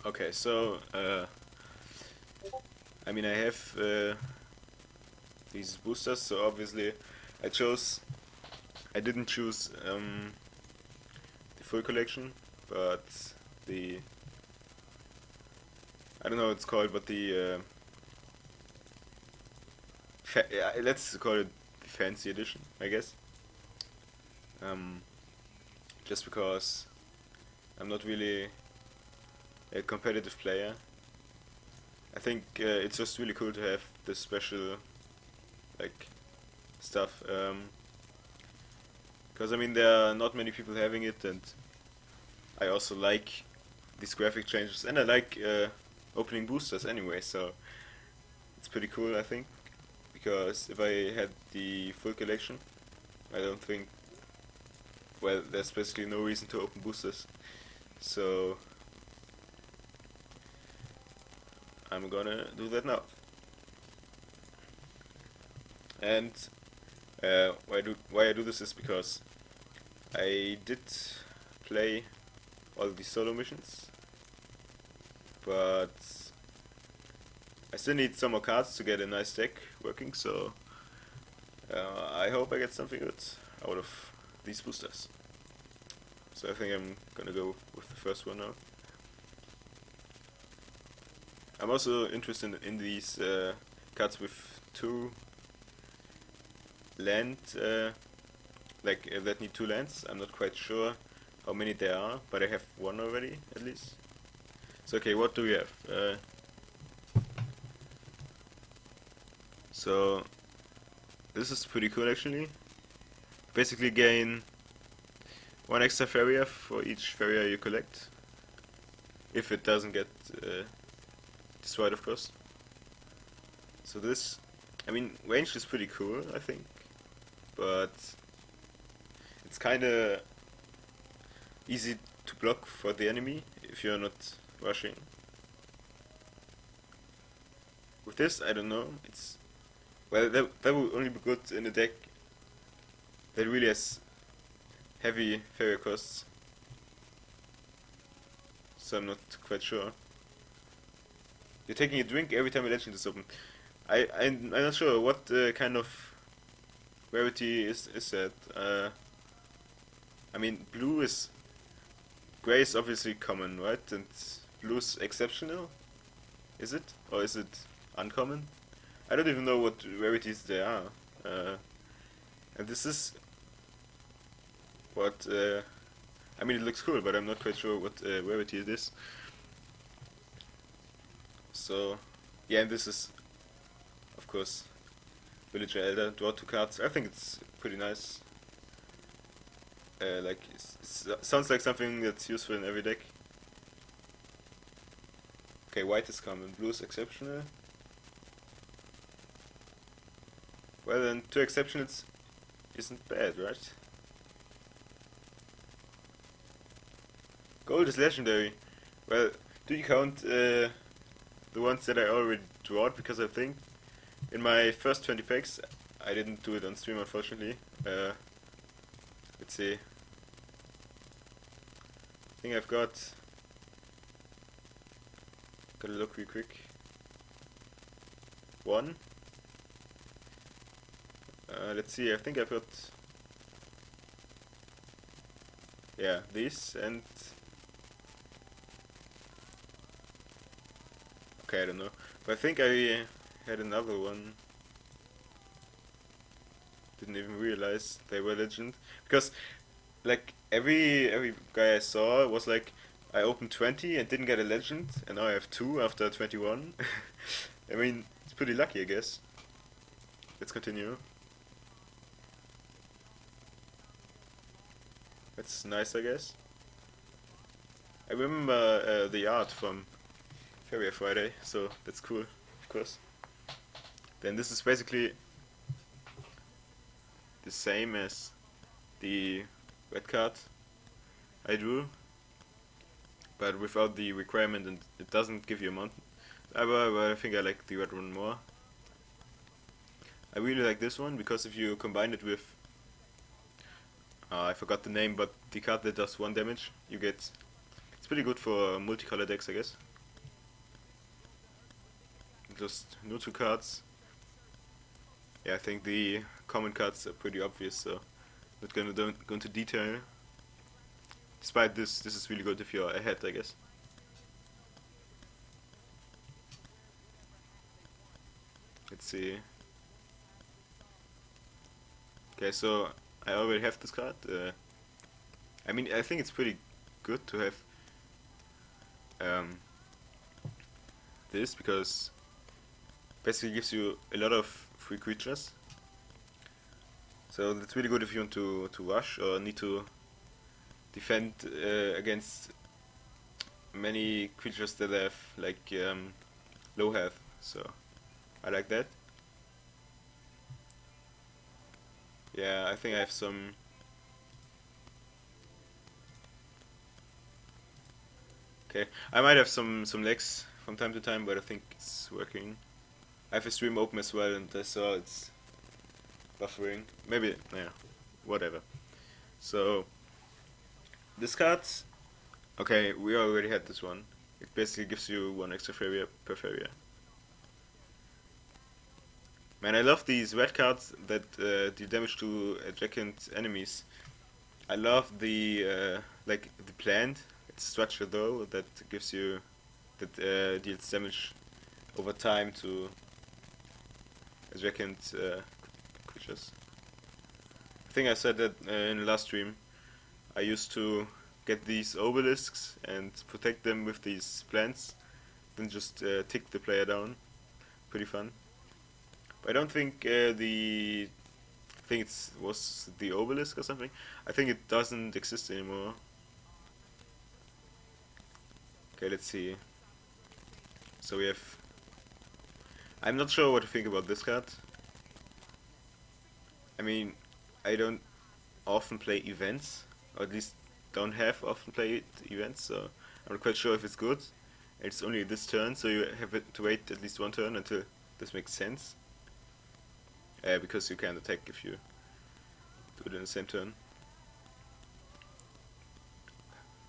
Okay, so I mean I have these boosters, so obviously I chose I didn't choose the full collection, but the I don't know what it's called, but the yeah, let's call it the fancy edition, I guess. Um, just because I'm not really a competitive player. I think it's just really cool to have this special like stuff. Because I mean there are not many people having it, and I also like these graphic changes, and I like opening boosters anyway. So it's pretty cool, I think. Because if I had the full collection, I don't think. Well, there's basically no reason to open boosters. So I'm gonna do that now. And why I do this is because I did play all the solo missions, but I still need some more cards to get a nice deck working. So I hope I get something good out of these boosters. So I think I'm gonna go with the first one now. I'm also interested in these cards with two land, that need two lands. I'm not quite sure how many there are, but I have one already at least. So okay, what do we have? So this is pretty cool actually. Basically gain one extra Feria for each Feria you collect. If it doesn't get destroyed, of course. So this, I mean, ranged is pretty cool, I think, but it's kind of easy to block for the enemy if you're not rushing. With this, I don't know. It's well, that would only be good in a deck that really has heavy Feria costs. So I'm not quite sure. You're taking a drink every time a legend is open. I'm not sure what kind of rarity is that. I mean, gray is obviously common, right? And blue's exceptional, is it? Or is it uncommon? I don't even know what rarities there are. And this is what. I mean, it looks cool, but I'm not quite sure what rarity it is. So, yeah, and this is, of course, Villager Elder. Draw two cards. I think it's pretty nice. Like, sounds like something that's useful in every deck. Okay, white is common. Blue is exceptional. Well, then two exceptionals isn't bad, right? Gold is legendary. Well, do you count the ones that I already drawed? Because I think in my first 20 packs, I didn't do it on stream, unfortunately. Let's see. I think I've got. Gotta look real quick. One. Let's see. I think I've got. Yeah, these and. Okay, I don't know. But I think I had another one. Didn't even realize they were legend. Because like every guy I saw was like I opened 20 and didn't get a legend, and now I have two after 21. I mean, it's pretty lucky, I guess. Let's continue. That's nice, I guess. I remember the art from Faria Friday, so that's cool, of course. Then this is basically the same as the red card I drew, but without the requirement, and it doesn't give you a mountain. I think I like the red one more. I really like this one because if you combine it with, I forgot the name, but the card that does one damage, you get. It's pretty good for multicolor decks, I guess. just neutral cards. Yeah, I think the common cards are pretty obvious, so not gonna don't go into detail. Despite this, this is really good if you're ahead, I guess. Let's see. Okay, so I already have this card. I mean, I think it's pretty good to have um, this because basically gives you a lot of free creatures. So it's really good if you want to rush or need to defend against many creatures that have like low health. So I like that. Yeah, I think I have some. Okay, I might have some lags from time to time, but I think it's working. I have a stream open as well, and I saw it's buffering. Maybe, yeah, whatever. So this card, okay, we already had this one. It basically gives you one extra Faria per Faria. Man, I love these red cards that do damage to adjacent enemies. I love the like the plant. It's structure though that gives you that deals damage over time to adjacent creatures. I think I said that in the last stream. I used to get these obelisks and protect them with these plants, then just tick the player down. Pretty fun. But I don't think I think it was the obelisk or something. I think it doesn't exist anymore. Okay, let's see. So we have. I'm not sure what to think about this card. I mean, I don't often play events, or at least don't have often played events, so I'm not quite sure if it's good. It's only this turn, so you have to wait at least one turn until this makes sense. Because you can't attack if you do it in the same turn.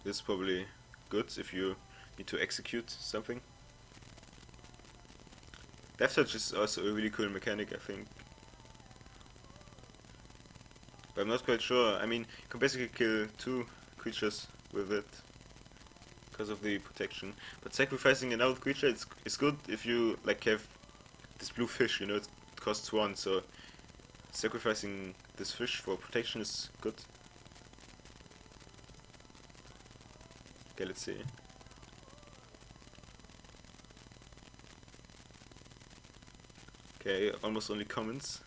This is probably good if you need to execute something. Death Touch is also a really cool mechanic, I think. But I'm not quite sure. I mean, you can basically kill 2 creatures with it because of the protection. But sacrificing another creature is good if you like have this blue fish, you know, it costs 1, so sacrificing this fish for protection is good. Okay, let's see. Okay, almost only commons.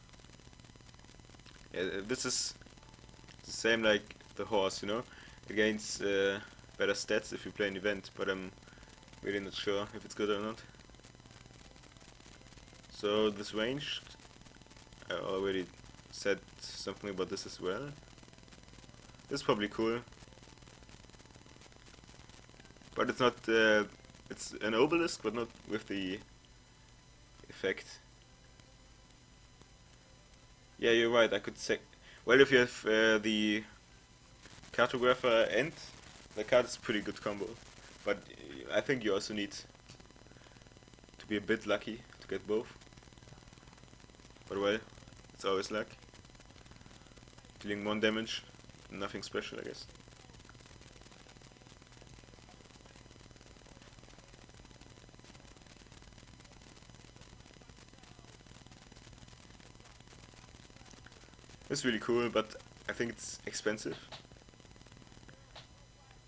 Yeah, this is the same like the horse, you know? It gains better stats if you play an event, but I'm really not sure if it's good or not. So this range, I already said something about this as well. This is probably cool. But it's not, it's an obelisk, but not with the effect. Yeah, you're right, I could say. Well, if you have the cartographer and the card is pretty good combo. But I think you also need to be a bit lucky to get both. But well, it's always luck. Dealing 1 damage, nothing special, I guess. It's really cool, but I think it's expensive.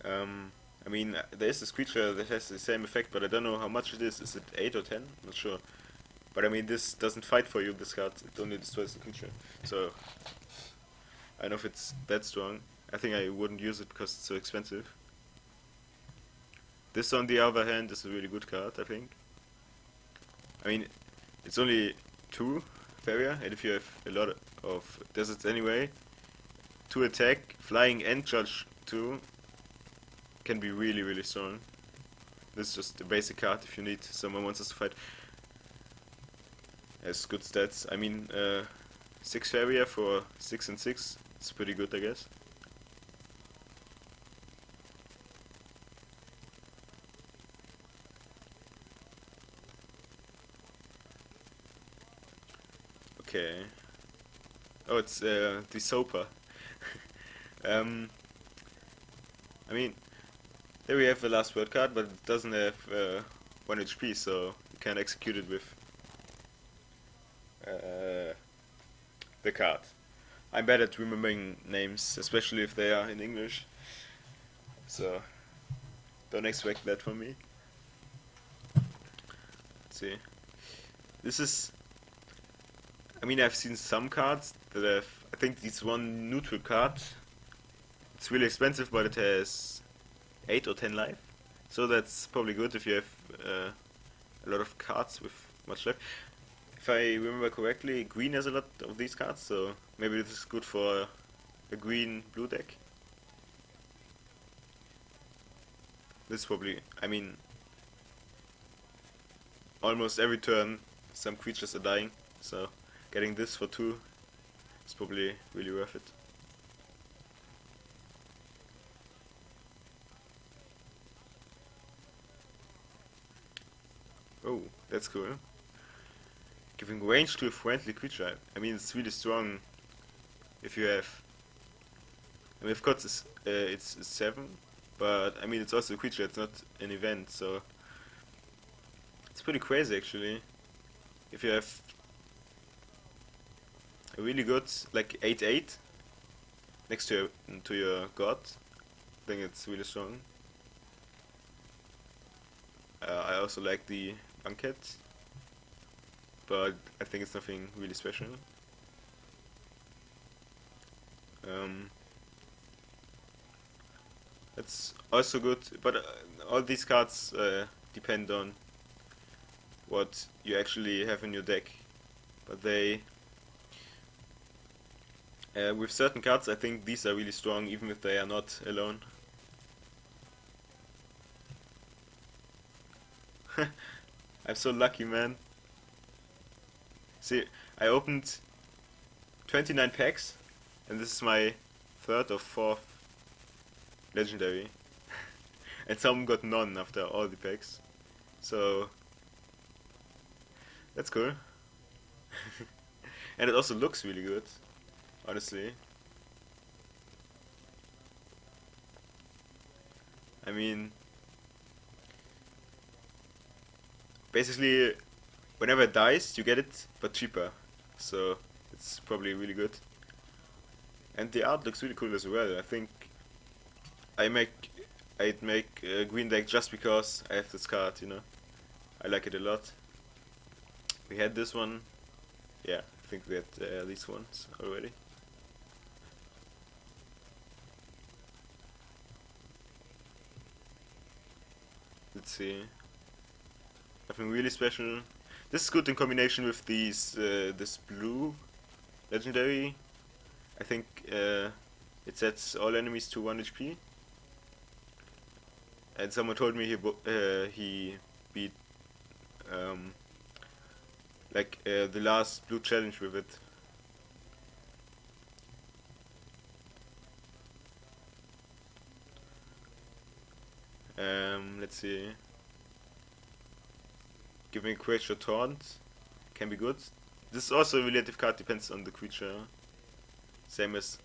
I mean, there is this creature that has the same effect, but I don't know how much it is. Is it 8 or 10? Not sure. But I mean, this doesn't fight for you, this card. It only destroys the creature. So, I don't know if it's that strong. I think I wouldn't use it because it's so expensive. This, on the other hand, is a really good card, I think. I mean, it's only 2 Faria, and if you have a lot of deserts anyway, 2 attack, flying and charge 2 can be really, really strong. This is just a basic card if you need some more monsters to fight. Has good stats. I mean, 6 Faria for 6 and 6. It's pretty good, I guess. Okay. Oh, it's the Sopa. um, I mean, there we have the last word card, but it doesn't have 1 HP, so you can execute it with the card. I'm bad at remembering names, especially if they are in English, so don't expect that from me. Let's see. This is... I mean, I've seen some cards that have... I think this one neutral card. It's really expensive, but it has 8 or 10 life. So that's probably good if you have a lot of cards with much life. If I remember correctly, green has a lot of these cards, so maybe this is good for a green-blue deck. This is probably... I mean... almost every turn some creatures are dying, so getting this for 2 is probably really worth it. Oh, that's cool. Giving range to a friendly creature. I mean, it's really strong if you have... I mean, of course it's 7, but I mean, it's also a creature, it's not an event, so... It's pretty crazy, actually. If you have a really good, like 8/8 next to your god, I think it's really strong. I also like the Banquet, but I think it's nothing really special. That's also good, but all these cards depend on what you actually have in your deck. But they, with certain cards, I think these are really strong, even if they are not alone. I'm so lucky, man. See, I opened 29 packs, and this is my 3rd or 4th legendary. And some got none after all the packs. So, that's cool. And it also looks really good, honestly. I mean, basically, whenever it dies, you get it, but cheaper. So, it's probably really good. And the art looks really cool as well. I think I'd make a green deck just because I have this card, you know. I like it a lot. We had this one. Yeah, I think we had these ones already. Let's see. Nothing really special. This is good in combination with this blue legendary. I think it sets all enemies to 1 HP. And someone told me he beat the last blue challenge with it. Let's see. Giving a creature taunt can be good. This is also a relative card, depends on the creature. Same as,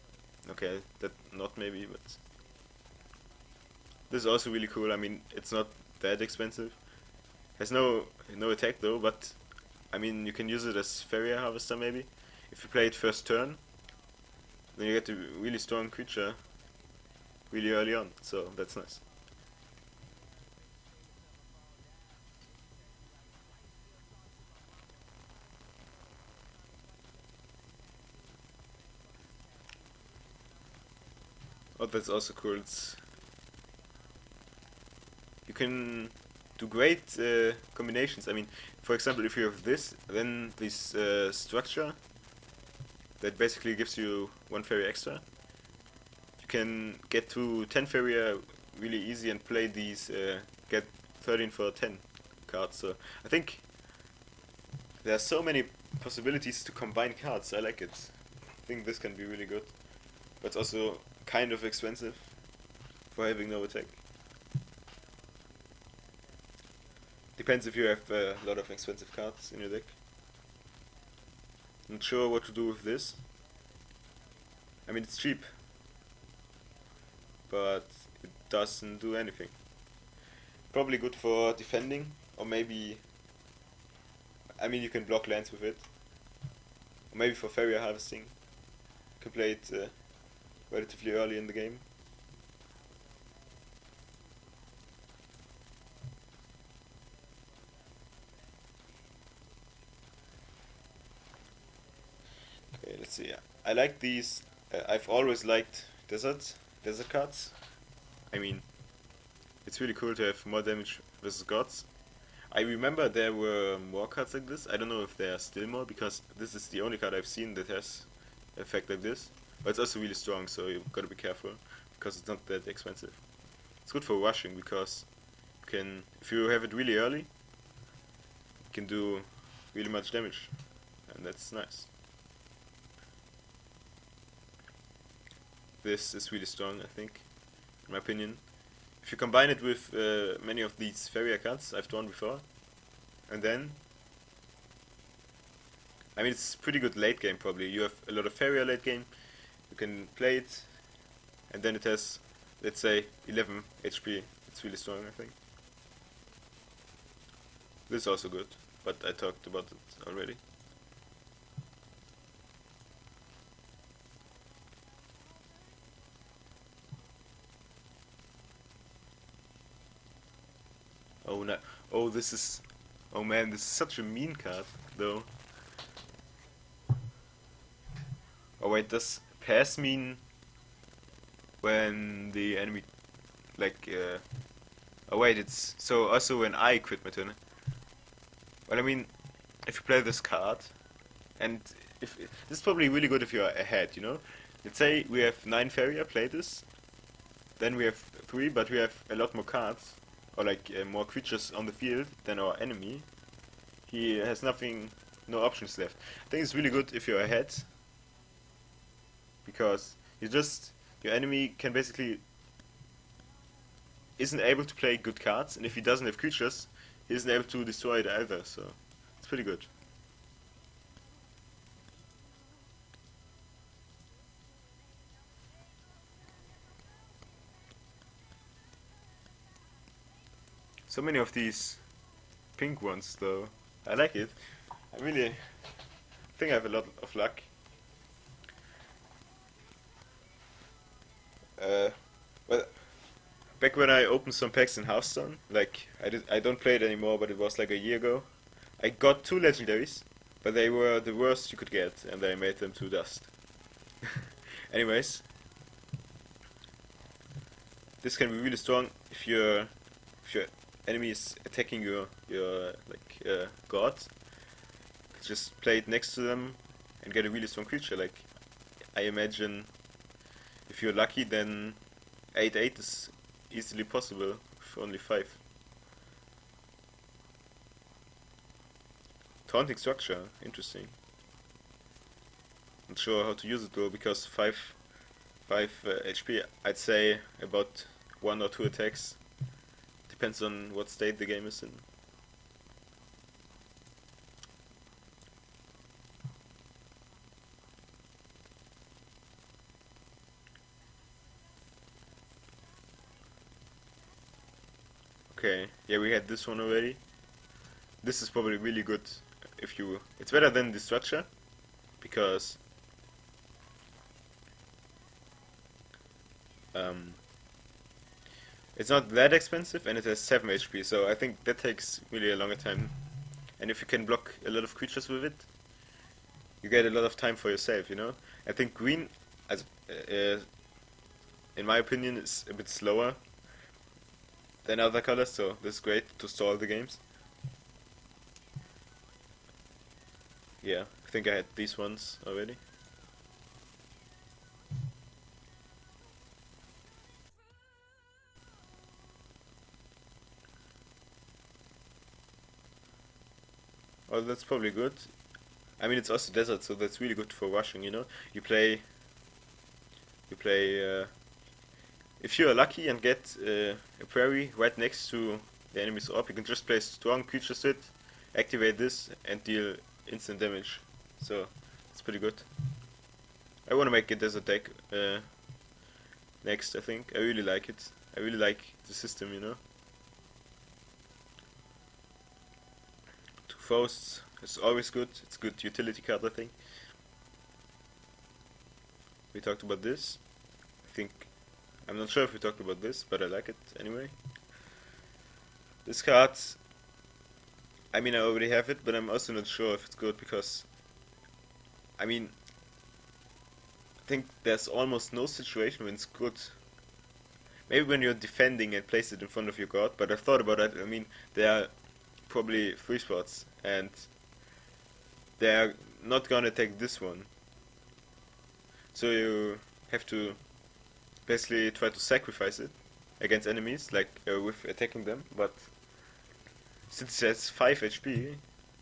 okay, that not maybe, but this is also really cool. I mean, it's not that expensive. Has no attack though, but I mean, you can use it as Feria Harvester maybe. If you play it first turn, then you get a really strong creature really early on, so that's nice. Oh, that's also cool. You can do great combinations. I mean, for example, if you have this, then this structure that basically gives you 1 fairy extra. You can get to 10 fairy really easy and play these, get 13 for 10 cards. So I think there are so many possibilities to combine cards. I like it. I think this can be really good. But it's also kind of expensive for having no attack. Depends if you have a lot of expensive cards in your deck. Not sure what to do with this. I mean, it's cheap, but it doesn't do anything. Probably good for defending, or maybe, I mean, you can block lands with it. Or maybe for Farrier harvesting. You can play it relatively early in the game. Okay, let's see. I like these. I've always liked desert cards. I mean, it's really cool to have more damage versus gods. I remember there were more cards like this. I don't know if there are still more, because this is the only card I've seen that has an effect like this. But it's also really strong, so you've got to be careful, because it's not that expensive. It's good for rushing, because you can, if you have it really early, you can do really much damage, and that's nice. This is really strong, I think, in my opinion. If you combine it with many of these Farrier cards I've drawn before, and then, I mean, it's pretty good late game probably. You have a lot of Farrier late game, you can play it, and then it has, let's say, 11 HP. It's really strong, I think. This is also good, but I talked about it already. Oh no! Oh, this is. Oh man, this is such a mean card, though. Oh wait, does pass mean when the enemy, like? Oh wait, it's so also when I quit my turn. Well, I mean, if you play this card, and if this is probably really good if you're ahead, you know. Let's say we have 9 Farrier, play this. Then we have 3, but we have a lot more cards, or like more creatures on the field than our enemy. He has nothing, no options left. I think it's really good if you're ahead, because your enemy can basically isn't able to play good cards, and if he doesn't have creatures, he isn't able to destroy it either. So it's pretty good. So many of these pink ones, though. I like it. I really think I have a lot of luck. Well, back when I opened some packs in Hearthstone, like I don't play it anymore, but it was like a year ago. I got 2 legendaries, but they were the worst you could get, and I made them to dust. Anyways, this can be really strong if your enemy is attacking your like god. Just play it next to them and get a really strong creature. Like, I imagine if you're lucky, then 8/8 is easily possible with only 5. Taunting structure, interesting. Not sure how to use it though, because 5 HP, I'd say about 1 or 2 attacks. Depends on what state the game is in. Okay, yeah, we had this one already. This is probably really good if you... It's better than the structure, because it's not that expensive and it has 7 HP, so I think that takes really a longer time. And if you can block a lot of creatures with it, you get a lot of time for yourself, you know? I think green, as in my opinion, is a bit slower than other colors, so this is great to stall the games. Yeah, I think I had these ones already. Oh, that's probably good. I mean, it's also desert, so that's really good for rushing, you know? You play, if you are lucky and get a prairie right next to the enemy's orb, you can just play strong creature set, activate this, and deal instant damage. So It's pretty good. I want to make a desert deck next, I think. I really like it. I really like the system, you know. Two Fausts is always good. It's a good utility card, I think. We talked about this. I think, I'm not sure if we talked about this, but I like it anyway. This card, I mean, I already have it, but I'm also not sure if it's good because, I mean, I think there's almost no situation when it's good. Maybe when you're defending and place it in front of your god, but I thought about that. I mean, there are probably 3 spots, and they're not gonna take this one. So you have to basically try to sacrifice it against enemies, like with attacking them, but since it has 5 HP,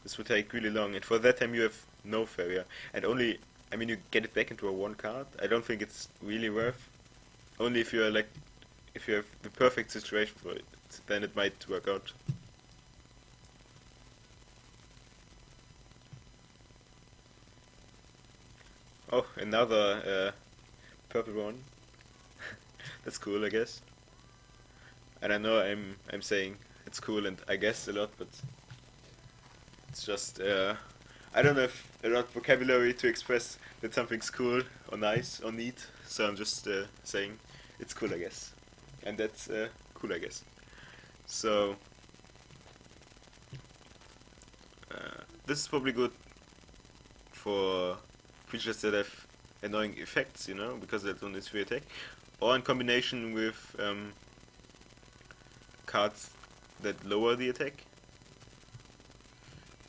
this will take really long, and for that time you have no Farrier, and only, I mean, you get it back into a 1 card. I don't think it's really worth. Only if you're like, if you have the perfect situation for it, then it might work out. Oh, another purple one. That's cool, I guess. And I know I'm saying it's cool and I guess a lot, but it's just I don't have a lot of vocabulary to express that something's cool or nice or neat, so I'm just saying it's cool, I guess, and that's cool, I guess. So this is probably good for creatures that have annoying effects, you know, because they don't need free attack, or in combination with cards that lower the attack.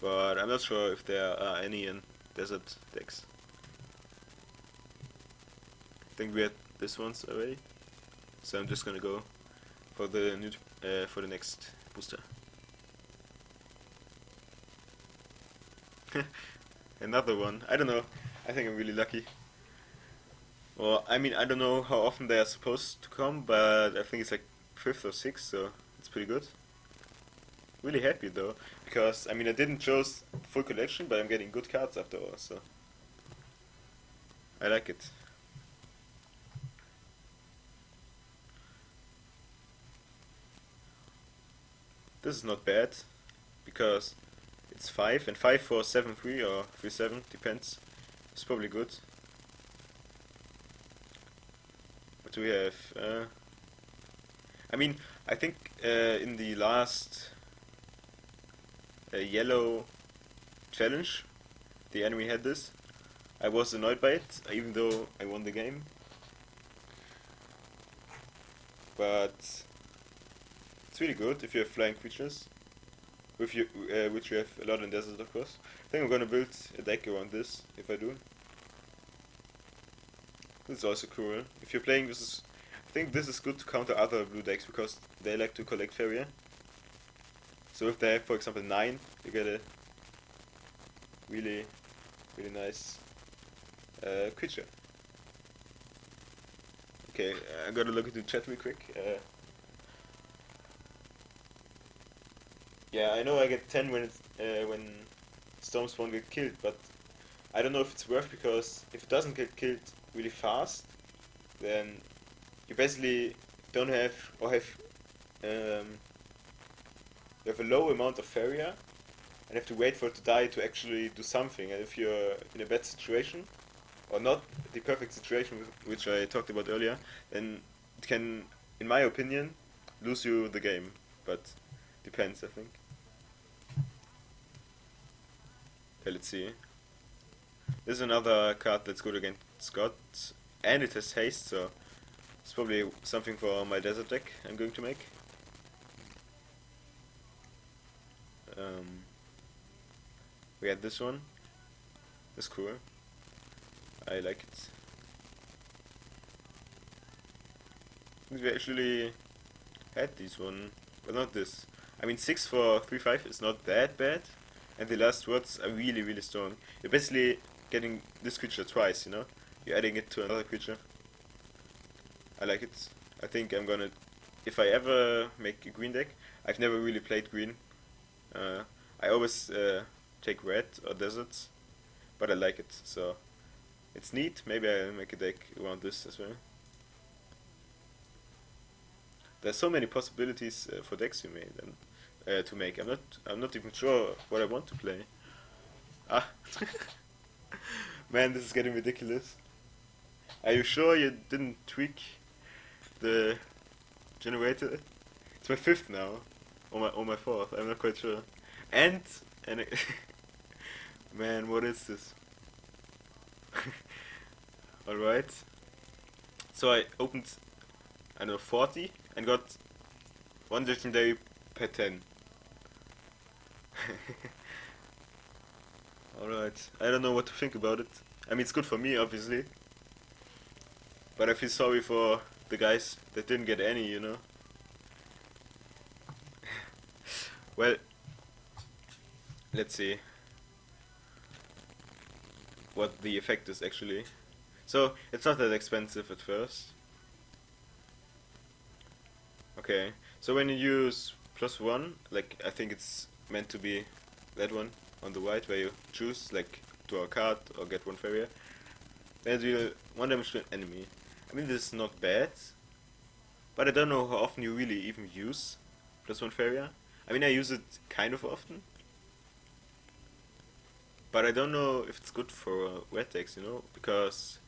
But I'm not sure if there are any in desert decks. I think we had this once already, so I'm just gonna go for the new for the next booster. Another one. I don't know. I think I'm really lucky. Well, I mean, I don't know how often they are supposed to come, but I think it's like 5th or 6th, so it's pretty good. Really happy though, because I mean, I didn't choose full collection, but I'm getting good cards after all, so I like it. This is not bad, because it's 5, and 5 for 7-3 or 3-7, depends. It's probably good. What do we have? I mean, I think in the last yellow challenge, the enemy had this. I was annoyed by it, even though I won the game. But it's really good if you have flying creatures, with you, which you have a lot in desert, of course. I think I'm gonna build a deck around this, if I do. This is also cool. If you're playing this, I think this is good to counter other blue decks, because they like to collect Farrier. So if they have, for example, 9, you get a really, really nice creature. Okay, I gotta look into the chat real quick. Yeah, I know I get 10 when Stormspawn get killed, but I don't know if it's worth, because if it doesn't get killed really fast, then you basically don't have, or have you have a low amount of Farrier and have to wait for it to die to actually do something. And if you're in a bad situation, or not the perfect situation which I talked about earlier, then it can, in my opinion, lose you the game. But depends, I think. Okay, let's see. This is another card that's good against Scott, and it has haste, so it's probably something for my desert deck I'm going to make. We had this one. That's cool. I like it. We actually had this one, but not this. I mean, 6 for 3-5 is not that bad, and the last words are really, really strong. You're basically getting this creature twice, you know? You're adding it to another creature. I like it. I think I'm gonna, if I ever make a green deck, I've never really played green. I always take red or deserts, but I like it, so it's neat. Maybe I'll make a deck around this as well. There's so many possibilities for decks you made and to make. I'm not even sure what I want to play. Ah, man, this is getting ridiculous. Are you sure you didn't tweak the generator? It's my fifth now, or my fourth. I'm not quite sure. And man, what is this? All right. So I opened, I don't know, 40 and got one legendary per 10. Alright, I don't know what to think about it. I mean, it's good for me, obviously. But I feel sorry for the guys that didn't get any, you know? Well, let's see what the effect is actually. So, it's not that expensive at first. Okay, so when you use +1, like, I think it's meant to be that one on the right, where you choose, like, draw a card or get one Farrier, then deal 1 damage to an enemy. I mean, this is not bad, but I don't know how often you really even use +1 Farrier. I mean, I use it kind of often, but I don't know if it's good for red decks, you know, because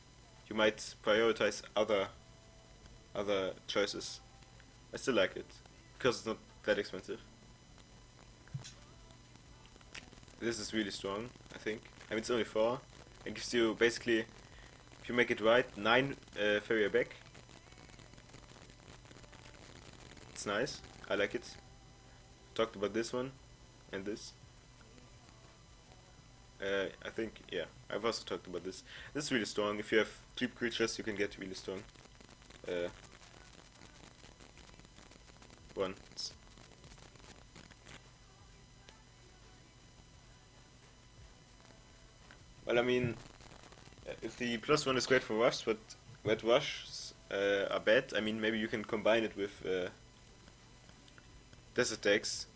you might prioritize other choices. I still like it, because it's not that expensive. This is really strong, I think. I mean, it's only 4. It gives you, basically, if you make it right, 9 Farrier back. It's nice, I like it. Talked about this one, and this. I think, yeah, I've also talked about this. This is really strong. If you have cheap creatures, you can get really strong ones. Well, I mean, if the +1 is great for rush, but red rushes are bad, I mean, maybe you can combine it with desert decks.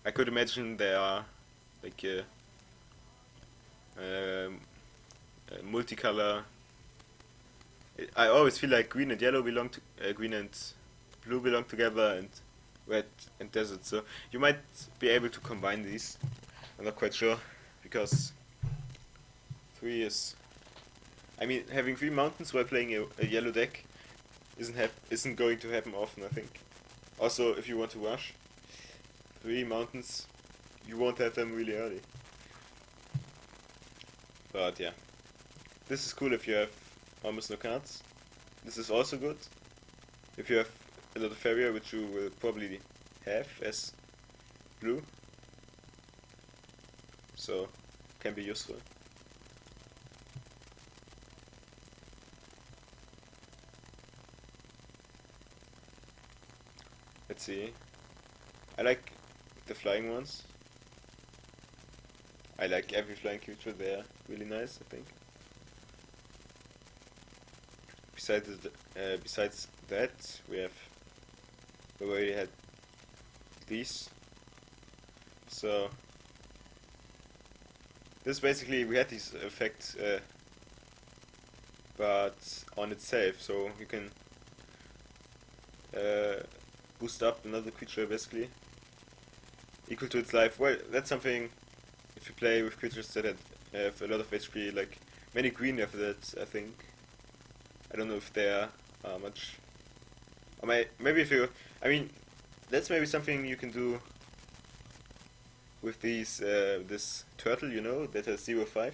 I could imagine there are like multicolor. I always feel like green and yellow belong to green and blue belong together, and red and desert. So you might be able to combine these. I'm not quite sure because 3 is. I mean, having 3 mountains while playing a yellow deck isn't going to happen often, I think. Also, if you want to rush 3 mountains, you won't have them really early. But yeah, this is cool if you have almost no cards. This is also good if you have a lot of Farrier, which you will probably have as blue. So, can be useful. Let's see. I like the flying ones. I like every flying creature, they're really nice, I think. Besides that, we already had these. So this basically, we had these effects, but on itself, so you can boost up another creature basically equal to its life. Well, that's something if you play with creatures that have a lot of HP, like many green have that, I think. I don't know if they are much. Or maybe if you, I mean, that's maybe something you can do with this turtle, you know, that has 0-5.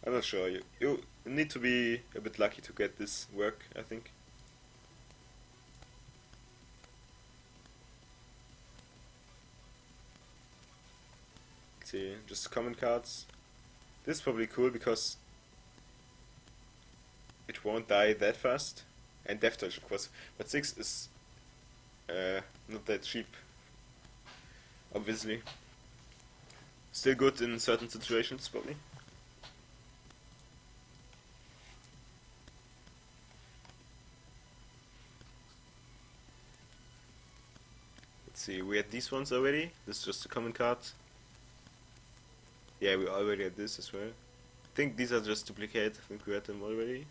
I'm not sure. You need to be a bit lucky to get this work, I think. Let's see, just common cards. This is probably cool because it won't die that fast. And Death Touch, of course. But 6 is not that cheap, obviously. Still good in certain situations, probably. Let's see, we had these ones already. This is just a common card. Yeah, we already had this as well. I think these are just duplicates. I think we had them already.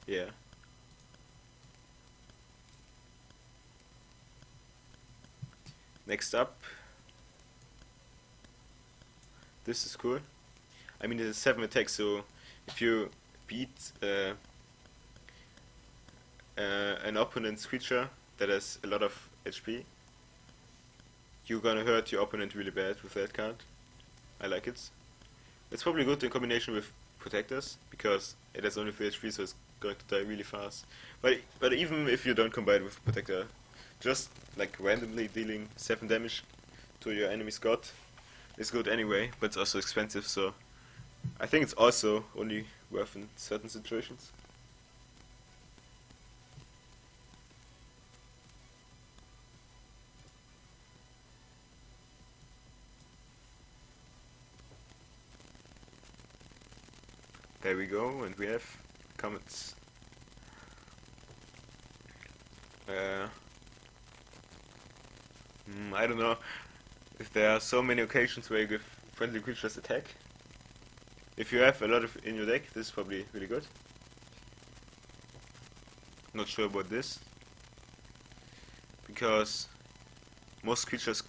Yeah. Next up, this is cool. I mean, it is 7 attacks, so if you beat an opponent's creature that has a lot of HP, you're gonna hurt your opponent really bad with that card. I like it. It's probably good in combination with Protectors, because it has only 3 HP, so it's going to die really fast. But even if you don't combine with Protector, just like randomly dealing 7 damage to your enemy's god is good anyway, but it's also expensive, so I think it's also only worth in certain situations. There we go, and we have comments. I don't know if there are so many occasions where you give friendly creatures attack. If you have a lot of in your deck, this is probably really good. Not sure about this, because most creatures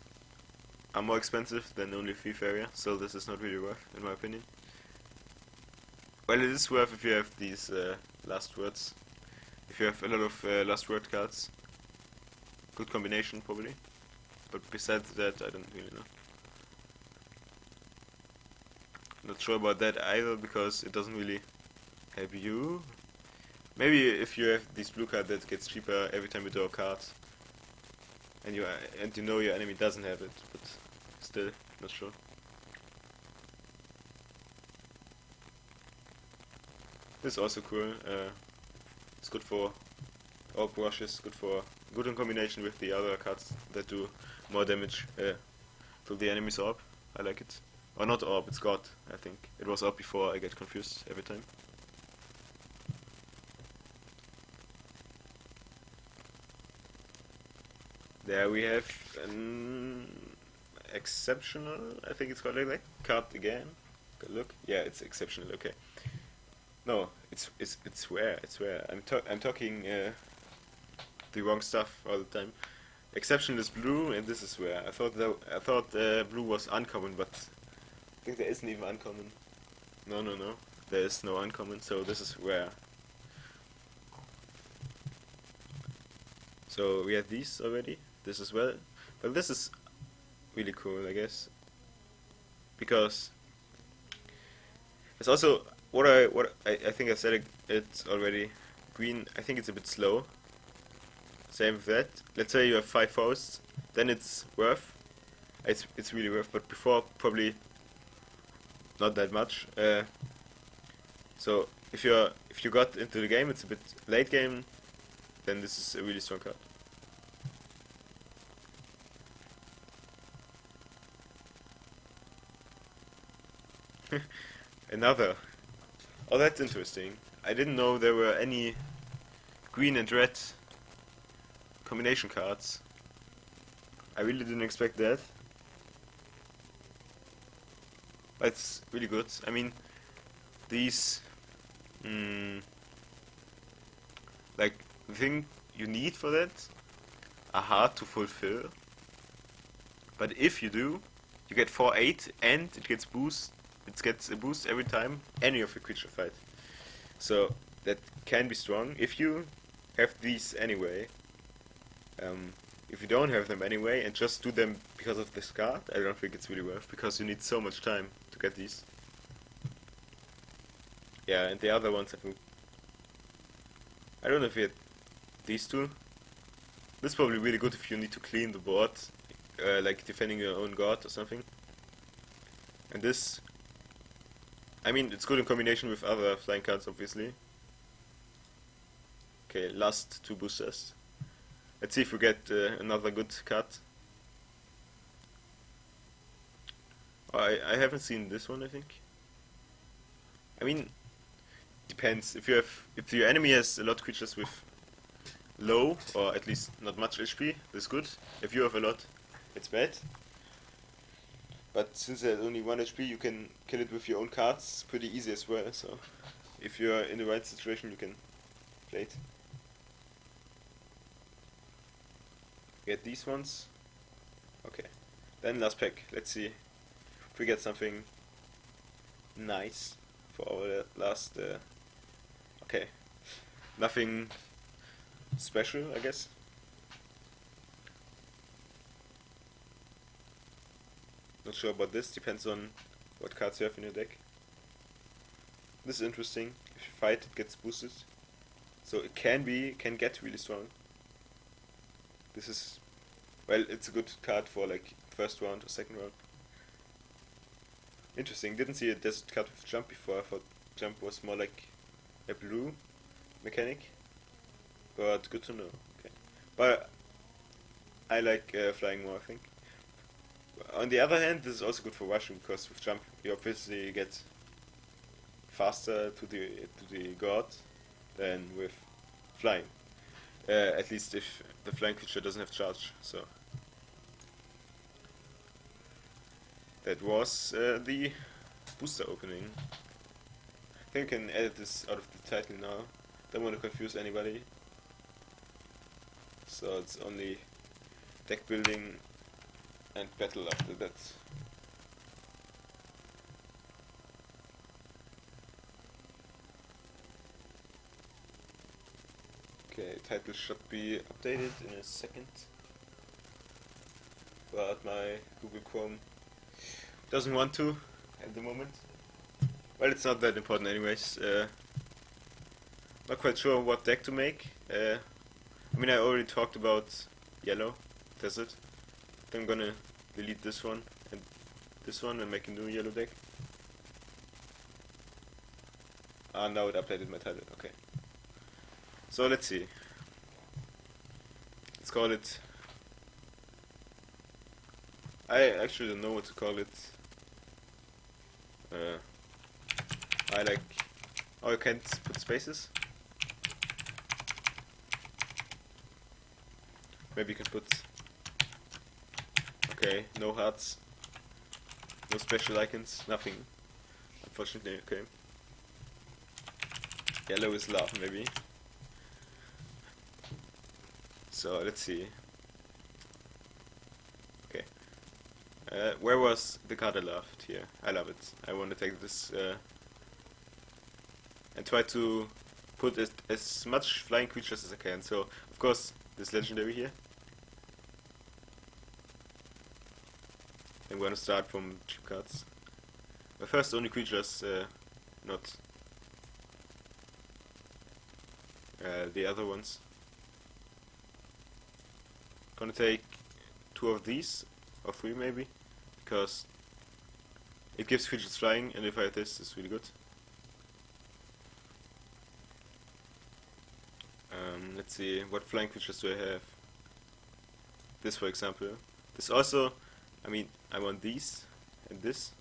are more expensive than only Thief area, so this is not really worth, in my opinion. Well, it is worth if you have these last words. If you have a lot of last word cards. Good combination, probably. But besides that, I don't really know. Not sure about that either, because it doesn't really help you. Maybe if you have this blue card that gets cheaper every time you draw a card, and you know your enemy doesn't have it, but still, not sure. This is also cool. It's good for orb rushes, good in combination with the other cards that do more damage to the enemy's orb. I like it. Or not orb, it's god, I think. It was orb before, I get confused every time. There we have an exceptional, I think it's called like that, card again. Good look. Yeah, it's exceptional, okay. No, it's rare, it's rare. I'm talking the wrong stuff all the time. Exception is blue, and this is rare. I thought blue was uncommon, but I think there isn't even uncommon. No, there is no uncommon, so this is rare. So we have these already. This as well, but this is really cool, I guess, because it's also I think I said it already. Green, I think it's a bit slow. Same with that. Let's say you have 5 forests, then it's worth. It's really worth, but before probably not that much. So if you got into the game, it's a bit late game, then this is a really strong card. Another. Oh, that's interesting. I didn't know there were any green and red combination cards. I really didn't expect that. But it's really good. I mean, these, like, the thing you need for that are hard to fulfill. But if you do, you get 4/8 and it gets boost. It gets a boost every time any of your creature fight. So that can be strong if you have these anyway. If you don't have them anyway and just do them because of this card, I don't think it's really worth, because you need so much time to get these. Yeah, and the other ones I don't know if you had these two. This is probably really good if you need to clean the board, like defending your own god or something. And this, I mean, it's good in combination with other flying cards, obviously. Okay, last 2 boosters. Let's see if we get another good card. I haven't seen this one, I think. I mean, depends. If your enemy has a lot of creatures with low, or at least not much HP, that's good. If you have a lot, it's bad. But since it has only 1 HP, you can kill it with your own cards pretty easy as well. So if you're in the right situation, you can play it. Get these ones. Okay. Then last pack. Let's see if we get something nice for our last. Okay. Nothing special, I guess. Not sure about this. Depends on what cards you have in your deck. This is interesting. If you fight, it gets boosted. So it can get really strong. This is, well, it's a good card for like first round or second round. Interesting. Didn't see a desert card with jump before. I thought jump was more like a blue mechanic. But good to know. Okay. But I like flying more, I think. On the other hand, this is also good for rushing because with jump you obviously get faster to the god than with flying. At least if the flying creature doesn't have charge. So that was the booster opening. I think I can edit this out of the title now. Don't want to confuse anybody. So it's only deck building and battle after that. Okay, title should be updated in a second. But my Google Chrome doesn't want to at the moment. Well, it's not that important anyways. Not quite sure what deck to make. I mean, I already talked about yellow desert. I'm gonna delete this one and make a new yellow deck. Ah, now it updated my title. Okay. So let's see. Let's call it. I actually don't know what to call it. I like. Oh, I can't put spaces. Maybe you can put. Okay, no hearts, no special icons, nothing. Unfortunately, okay. Yellow is love, maybe. So let's see. Okay. Where was the card I loved? Here. I love it. I want to take this and try to put as much flying creatures as I can. So, of course, this legendary here. I'm going to start from cheap cards. My first only creatures, not the other ones. Gonna take 2 of these, or 3 maybe, because it gives creatures flying, and if I have this, it's really good. Let's see, what flying creatures do I have? This, for example. This also, I mean, I want these and this.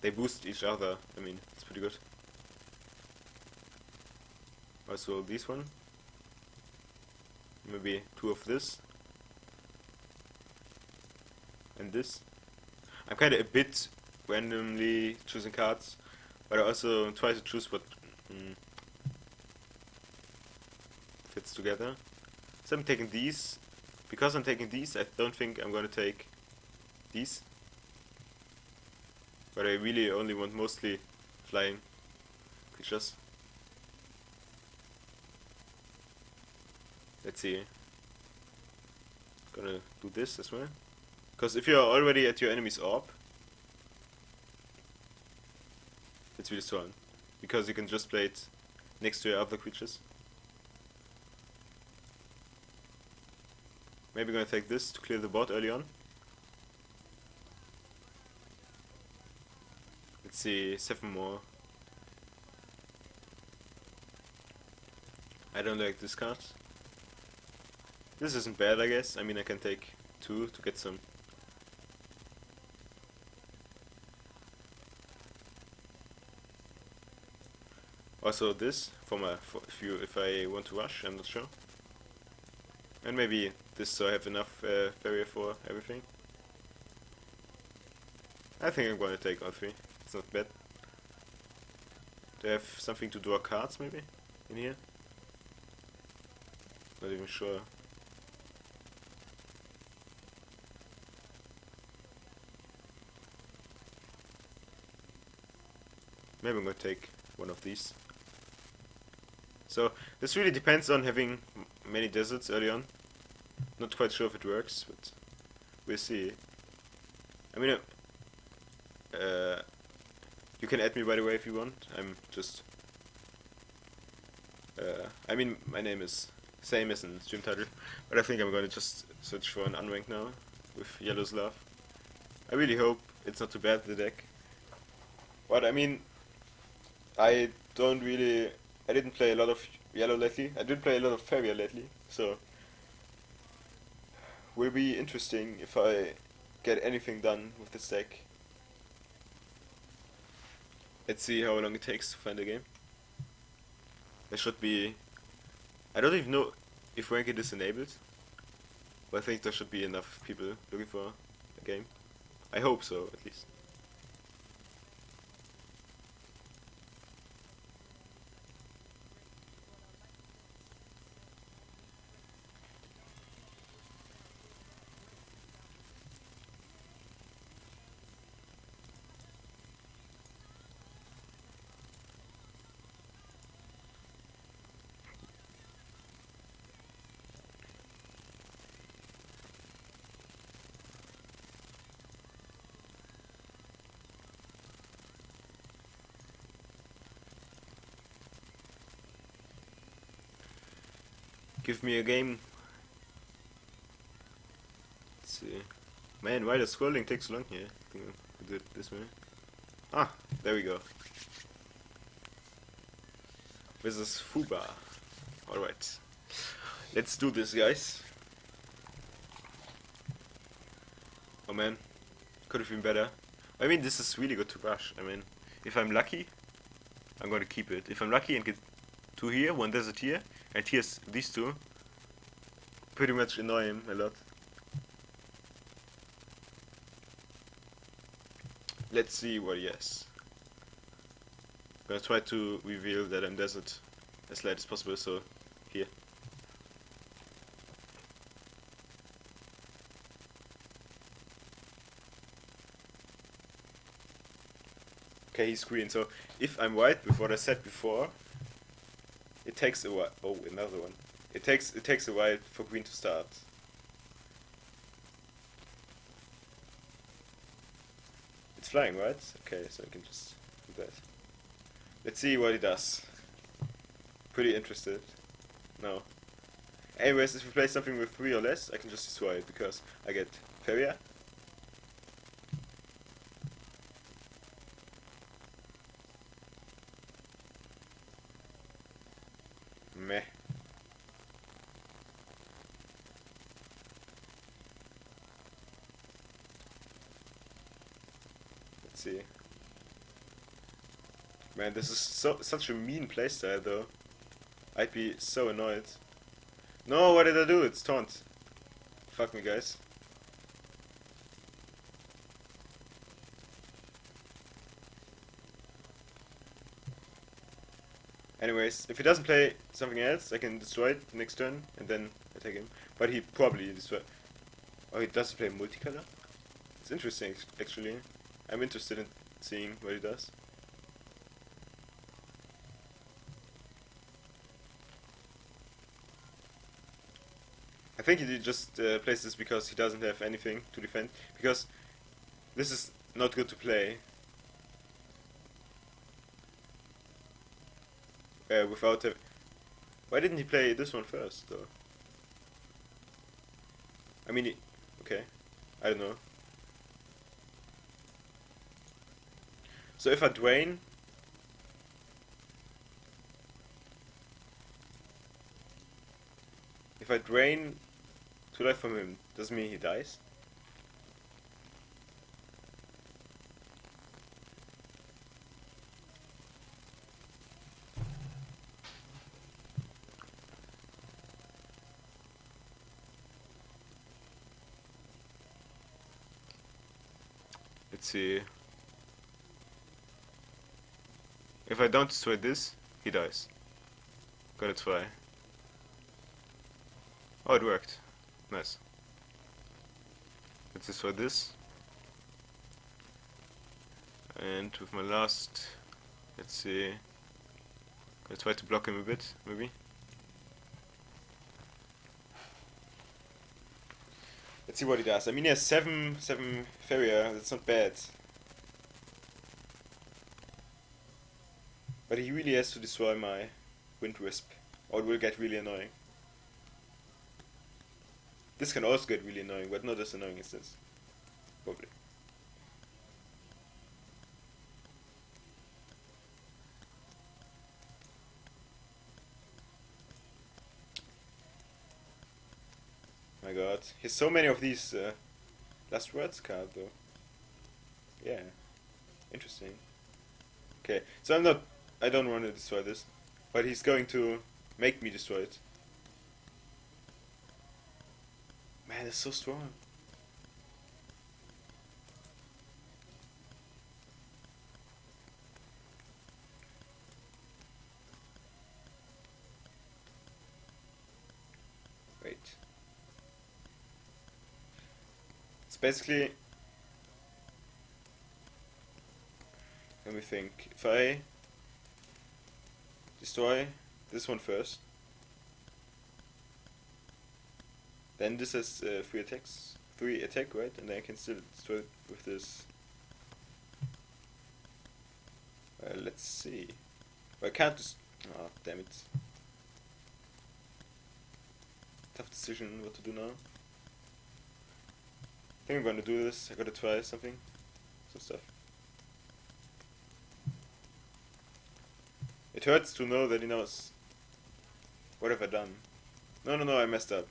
They boost each other. I mean, it's pretty good. Also this one. Maybe 2 of this. And this. I'm kinda a bit randomly choosing cards, but I also try to choose what fits together. So I'm taking these. Because I'm taking these, I don't think I'm gonna take these. But I really only want mostly flying creatures. Let's see. Gonna do this as well. Because if you're already at your enemy's orb, it's really strong. Because you can just play it next to your other creatures. Maybe gonna take this to clear the board early on. Let's see, 7 more. I don't like this card. This isn't bad, I guess. I mean, I can take 2 to get some. Also this for if I want to rush, I'm not sure. And maybe this so I have enough barrier for everything. I think I'm gonna take all three. It's not bad. Do I have something to draw cards maybe in here? Not even sure. Maybe I'm gonna take one of these. So this really depends on having many deserts early on. Not quite sure if it works, but we'll see. I mean, you can add me by the way if you want. I'm just. I mean, my name is same as in stream title, but I think I'm gonna just search for an unranked now with Yellow's Love. I really hope it's not too bad, the deck. But I mean, I didn't play a lot of Yellow lately. I did play a lot of Farrier lately, so will be interesting if I get anything done with this deck. Let's see how long it takes to find a game. There should be. I don't even know if ranked is enabled, but I think there should be enough people looking for a game. I hope so, at least. Give me a game. Let's see. Man, why the scrolling takes so long here? I think I'll do it this way. Ah, there we go. This is Fuba. Alright. Let's do this, guys. Oh man. Could have been better. I mean, this is really good to rush. I mean, if I'm lucky, I'm gonna keep it. If I'm lucky and get two here, one desert here, and here's these two, pretty much annoy him a lot. Let's see what he has. I'm gonna try to reveal that I'm desert as late as possible, so here. Okay, he's green, so if I'm white with what I said before, it takes a while. Oh, another one. It takes a while for green to start. It's flying, right? Okay, so I can just do that. Let's see what he does. Pretty interested. No. Anyways, if we play something with 3 or less, I can just destroy it because I get Farrier. Meh. Let's see. Man, this is such a mean playstyle though. I'd be so annoyed. No, what did I do? It's taunt. Fuck me, guys. Anyways, if he doesn't play something else, I can destroy it next turn and then attack him. But he probably destroy. Oh, he doesn't play multicolor? It's interesting, actually. I'm interested in seeing what he does. I think he just plays this because he doesn't have anything to defend. Because this is not good to play. Without a... Why didn't he play this one first, though? I mean, okay. I don't know. So if I drain... If I drain 2 life from him, doesn't mean he dies? Let's see. If I don't destroy this, he dies. Gotta try. Oh, it worked. Nice. Let's destroy this. And with my last, let's see. Gonna try to block him a bit, maybe. Let's see what he does. I mean, he has seven Farrier. That's not bad. But he really has to destroy my Wind Wisp, or it will get really annoying. This can also get really annoying, but not as annoying as this. Probably. My god. He has so many of these Last Words card though. Yeah. Interesting. Okay, so I don't want to destroy this. But he's going to make me destroy it. Man, it's so strong. Wait. It's basically... Let me think. If I destroy this one first, then this has 3 attacks. 3 attack, right? And then I can still destroy it with this. Let's see. I can't just... Oh, damn it. Tough decision what to do now. I think I'm gonna do this. I gotta try something. Some stuff. It hurts to know that he knows. What have I done? No, I messed up.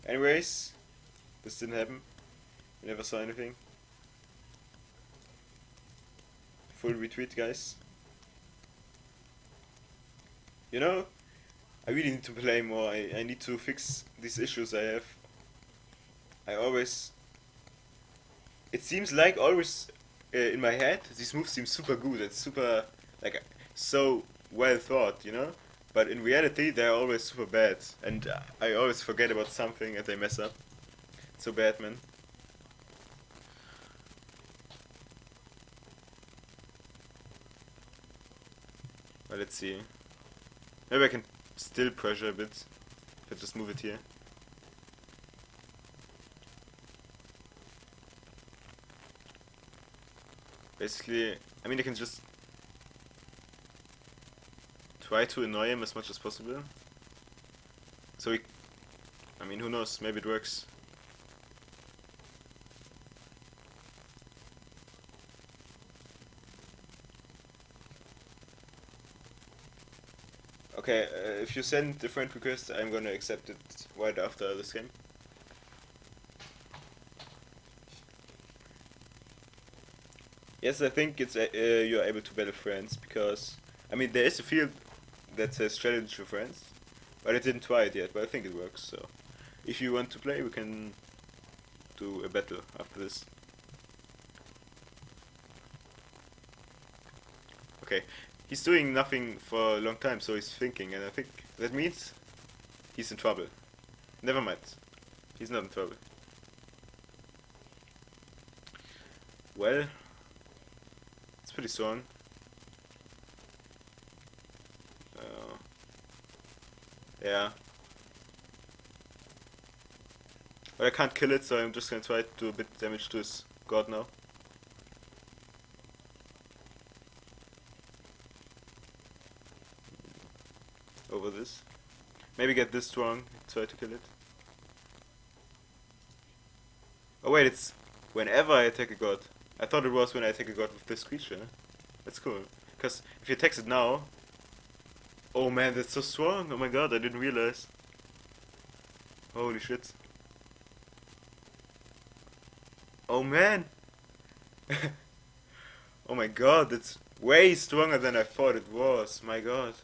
Anyways, this didn't happen. We never saw anything. Full retweet, guys. You know, I really need to play more. I need to fix these issues I have. I always... It seems like always in my head, these moves seem super good. It's super, like, so well thought, you know? But in reality, they're always super bad. And I always forget about something and they mess up. It's so bad, man. Well, let's see. Maybe I can still pressure a bit. If I just move it here. Basically, I mean, I can just try to annoy him as much as possible. So I mean, who knows, maybe it works. Okay, if you send a friend request, I'm gonna accept it right after this game. Yes, I think it's you're able to battle friends, because I mean there is a field that says challenge your friends, but I didn't try it yet, but I think it works. So if you want to play, we can do a battle after this. Okay, he's doing nothing for a long time, so he's thinking, and I think that means he's in trouble. Never mind, he's not in trouble. Well, it's pretty strong. Yeah. But I can't kill it, so I'm just gonna try to do a bit of damage to his god now. Over this. Maybe get this strong, try to kill it. Oh wait, it's whenever I attack a god. I thought it was when I attack a god with this creature. That's cool. Because if he attacks it now... Oh man, that's so strong! Oh my god, I didn't realize. Holy shit. Oh man! Oh my god, that's way stronger than I thought it was. My god.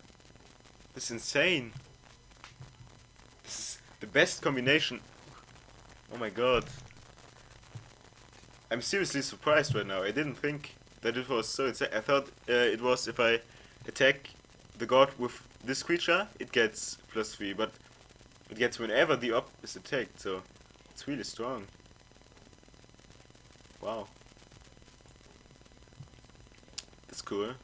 This is insane. This is the best combination. Oh my god. I'm seriously surprised right now. I didn't think that it was so insane. I thought it was if I attack the god with this creature, it gets +3, but it gets whenever the op is attacked, so it's really strong. Wow. That's cool.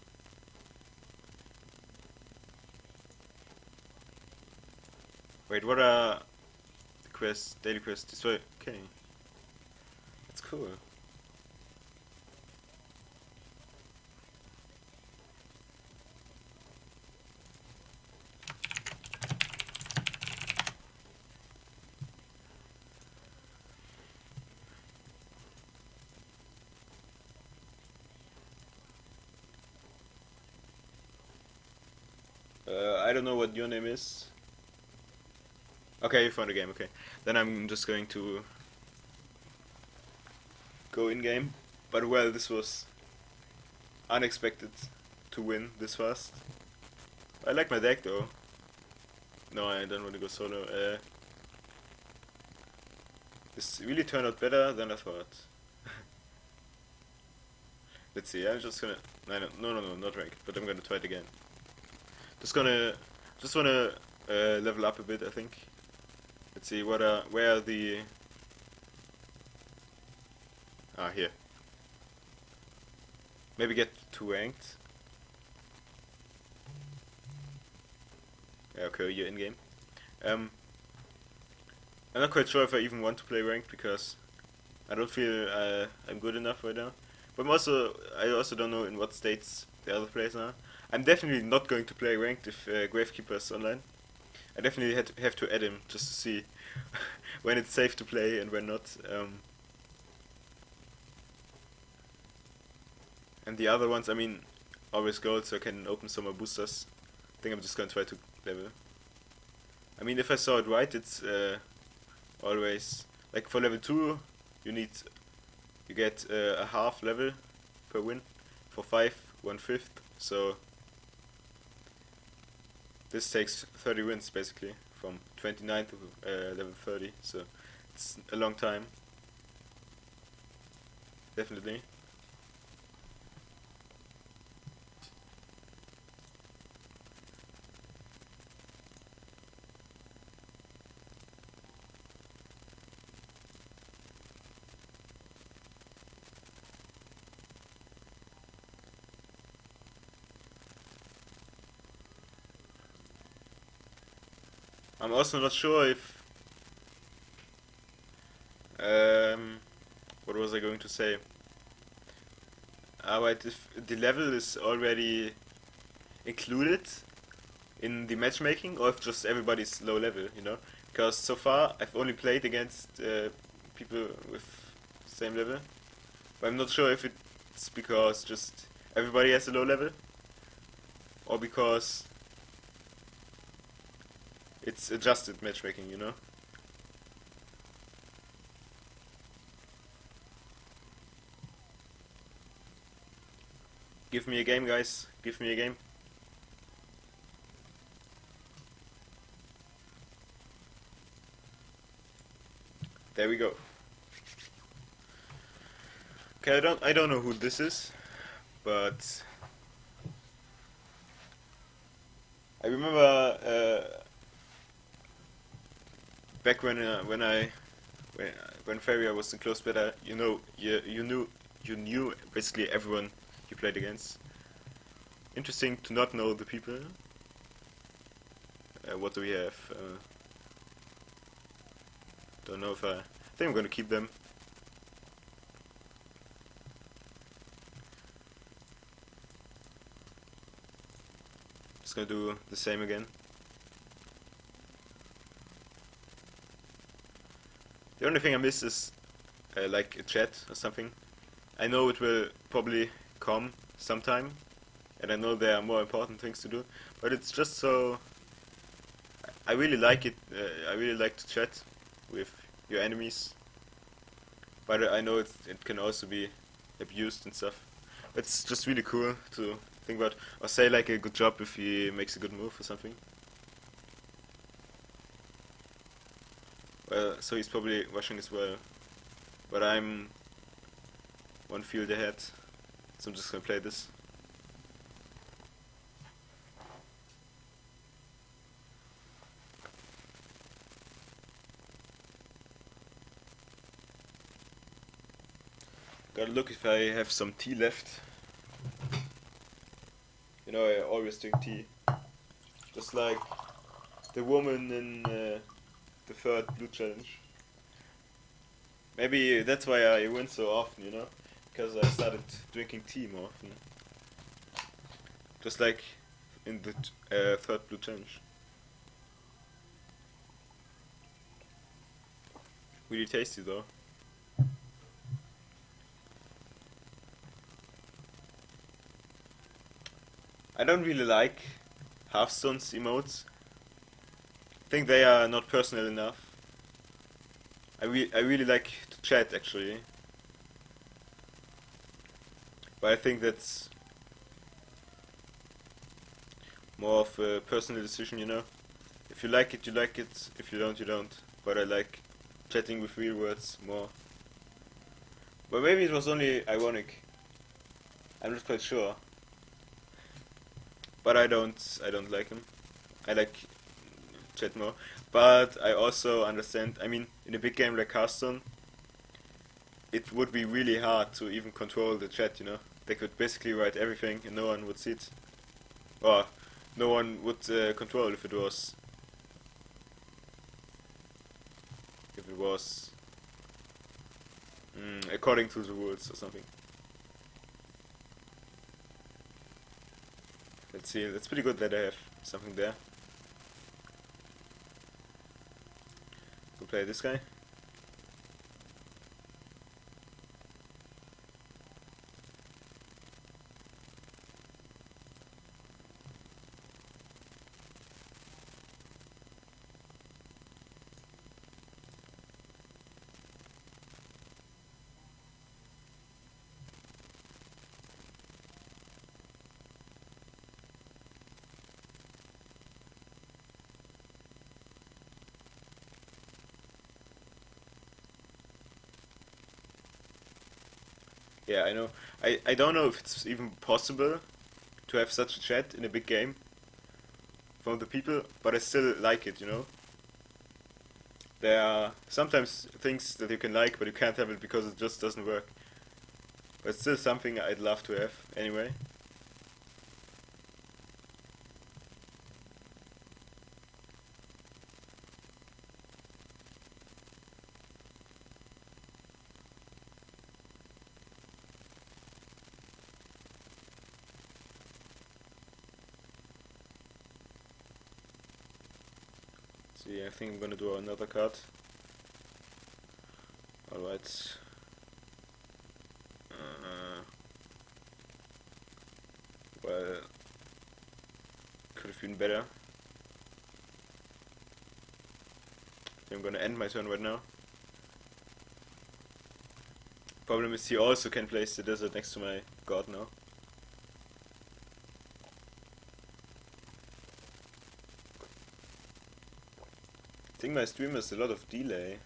Wait, what are the quests? Daily quests? Destroy. Okay. That's cool. I don't know what your name is. Okay, you found the game, okay. Then I'm just going to go in game. But well, this was unexpected to win this fast. I like my deck though. No, I don't want to go solo. This really turned out better than I thought. Let's see, I'm just gonna... No, not ranked, but I'm gonna try it again. Just wanna level up a bit, I think. Let's see, where are the... Ah, here. Maybe get to ranked. Yeah, okay, you're in game. I'm not quite sure if I even want to play ranked because I don't feel I'm good enough right now. But I also don't know in what states the other players are. I'm definitely not going to play ranked if Gravekeeper is online. I definitely have to add him just to see when it's safe to play and when not. And the other ones, I mean, always gold, so I can open some more boosters. I think I'm just gonna try to level. I mean, if I saw it right, it's always like for level 2, you get a half level per win. For 5, 1/5. So this takes 30 wins basically from 29 to level 30. So it's a long time. Definitely. I'm also not sure if what was I going to say? Right, if the level is already included in the matchmaking, or if just everybody's low level, you know? Because so far I've only played against people with same level, but I'm not sure if it's because just everybody has a low level, or because it's adjusted matchmaking, you know? Give me a game, guys. Give me a game. There we go. Okay, I don't know who this is, but I remember back when Feria was in close beta, you knew basically everyone you played against. Interesting to not know the people. What do we have? Don't know if I think I'm gonna keep them. Just gonna do the same again. The only thing I miss is like a chat or something. I know it will probably come sometime, and I know there are more important things to do, but it's just so... I really like it. I really like to chat with your enemies, but I know it can also be abused and stuff. It's just really cool to think about, or say like a good job if he makes a good move or something. Well, so he's probably rushing as well, but I'm one field ahead. So I'm just gonna play this. Gotta look if I have some tea left. You know, I always drink tea. Just like the woman in the third blue challenge. Maybe that's why I win so often, you know? Because I started drinking tea more often. Just like in the third blue challenge. Really tasty though. I don't really like Hearthstone's emotes. I think they are not personal enough. I really like to chat actually. But I think that's more of a personal decision, you know? If you like it, you like it. If you don't, you don't. But I like chatting with real words more. But maybe it was only ironic. I'm not quite sure. But I don't like him. I like chat more. But I also understand, I mean, in a big game like Hearthstone, it would be really hard to even control the chat, you know? They could basically write everything and no one would see it. Or no one would control if it was according to the rules or something. Let's see, that's pretty good that I have something there. We'll play this guy. Yeah, I know. I don't know if it's even possible to have such a chat in a big game from the people, but I still like it, you know? There are sometimes things that you can like, but you can't have it because it just doesn't work. But it's still something I'd love to have, anyway. See, I think I'm gonna do another card. Alright. Well, could have been better. I'm gonna end my turn right now. Problem is he also can place the desert next to my god now. I think my stream has a lot of delay.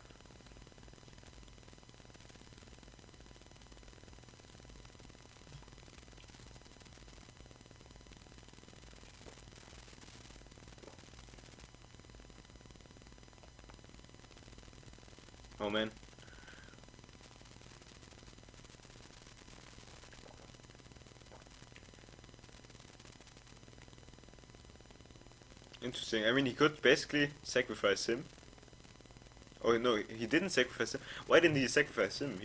Oh man. Interesting. I mean, he could basically sacrifice him. Oh no, he didn't sacrifice him. Why didn't he sacrifice him?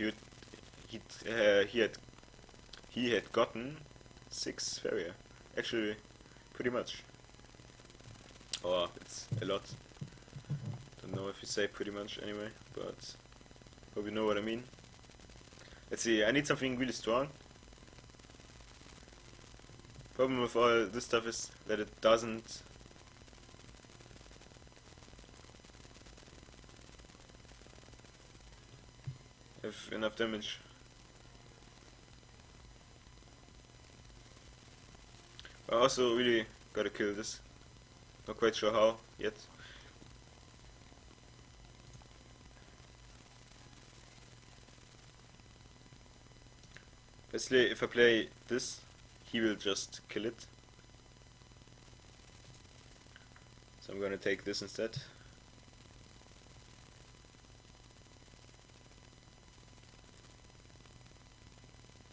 He had gotten 6 Farrier. Actually, pretty much. Oh, it's a lot. Don't know if you say pretty much anyway, but hope you know what I mean. Let's see. I need something really strong. Problem with all this stuff is that it doesn't have enough damage. I also really gotta kill this. Not quite sure how yet. Basically, if I play this, he will just kill it. So I'm gonna take this instead.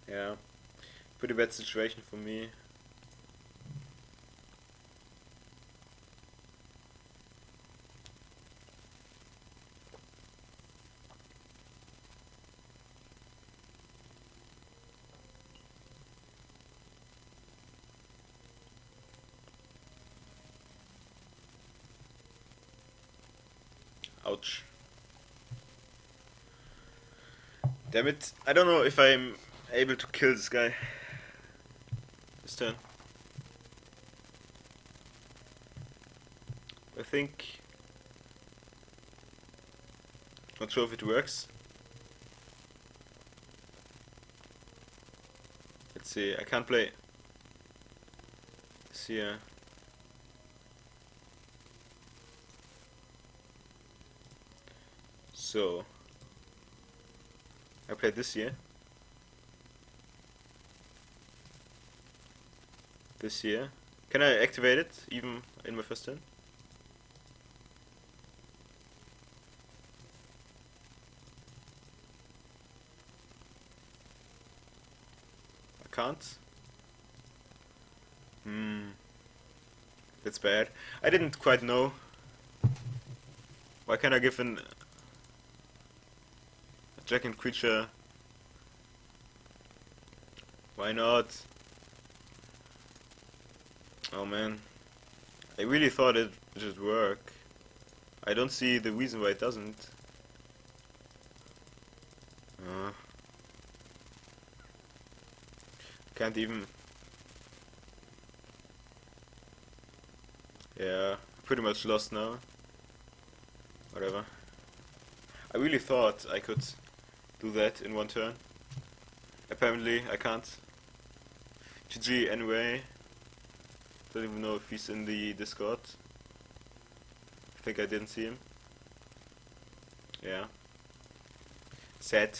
Yeah, pretty bad situation for me. Ouch. Damn it. I don't know if I'm able to kill this guy this turn. I think... Not sure if it works. Let's see, I can't play this here. So... I played this here. This here. Can I activate it even in my first turn? I can't. That's bad. I didn't quite know. Why can't I give a Jack-and creature? Why not? Oh man. I really thought it should work. I don't see the reason why it doesn't. Can't even... Yeah, pretty much lost now. Whatever. I really thought I could do that in one turn. Apparently I can't. GG anyway. Don't even know if he's in the Discord. I think I didn't see him. Yeah. Sad.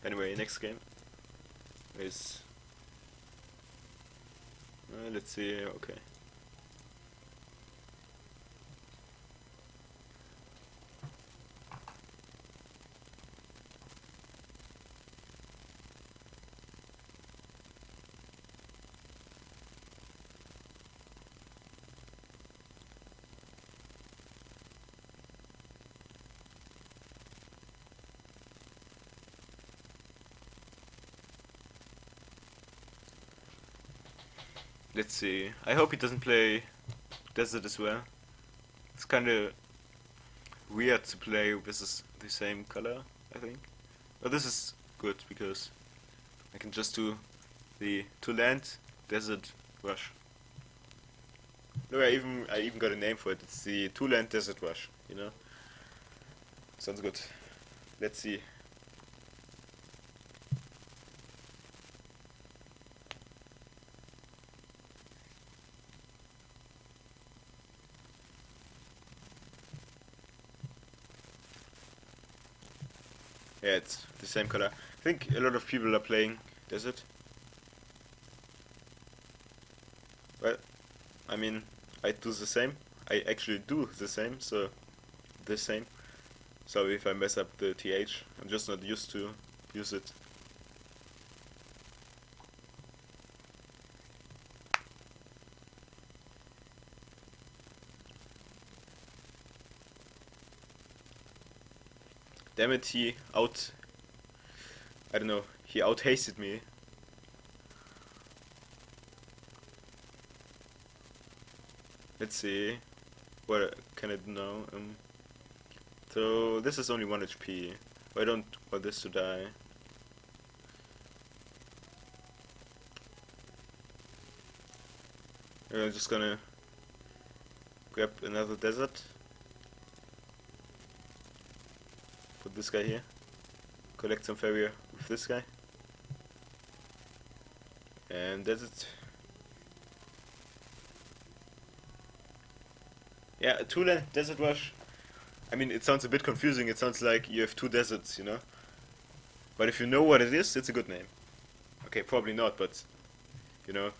Anyway, next game is... let's see, okay. Let's see. I hope he doesn't play Desert as well. It's kinda weird to play with the same color, I think. But this is good because I can just do the 2-land Desert Rush. Look, I even got a name for it. It's the 2-land Desert Rush, you know? Sounds good. Let's see. Yeah, it's the same color. I think a lot of people are playing Desert. Well, I mean, I do the same. I actually do the same, so the same. Sorry if I mess up the TH. I'm just not used to use it. Damn it, he out hasted me. Let's see, what can I do now? So this is only 1 HP. I don't want this to die. I'm just gonna grab another desert. Put this guy here. Collect some Farrier with this guy. And that's it. Yeah, a 2-land Desert Rush. I mean, it sounds a bit confusing. It sounds like you have 2 deserts, you know? But if you know what it is, it's a good name. Okay, probably not, but you know,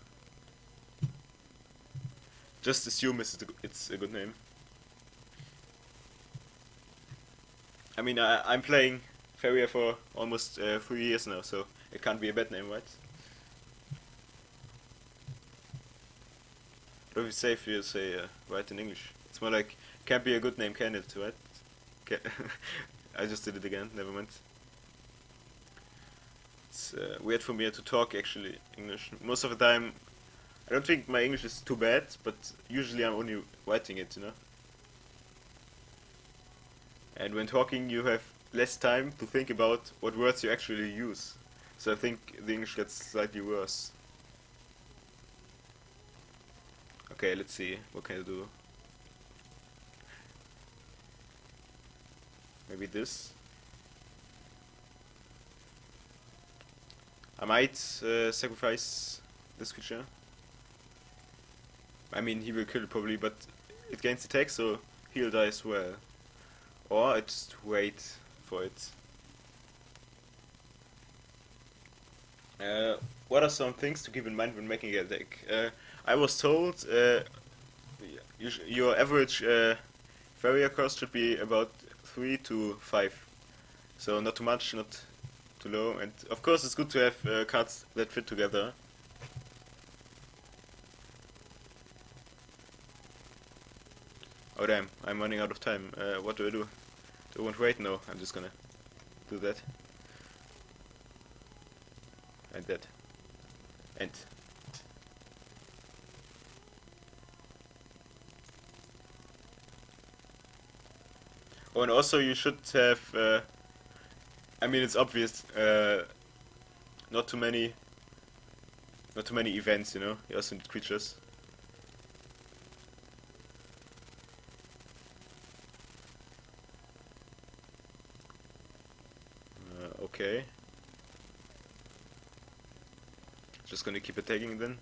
just assume it's a good name. I mean, I'm playing Feria for almost 3 years now, so it can't be a bad name, right? But if you say if you say right in English, it's more like can't be a good name, can it? Right? I just did it again. Never mind. It's weird for me to talk actually English. Most of the time, I don't think my English is too bad, but usually I'm only writing it, you know. And when talking, you have less time to think about what words you actually use. So I think the English gets slightly worse. Okay, let's see. What can I do? Maybe this. I might sacrifice this creature. I mean, he will kill it probably, but it gains attack, so he'll die as well. Or I just wait for it. What are some things to keep in mind when making a deck? I was told your average Farrier cost should be about 3 to 5. So not too much, not too low. And of course it's good to have cards that fit together. Oh damn, I'm running out of time. What do I do? Do I want to wait? No, I'm just gonna do that. And that. And. Oh, and also you should have. I mean, it's obvious. Not too many. Not too many events, you know. You also need creatures. Okay. Just gonna keep attacking then.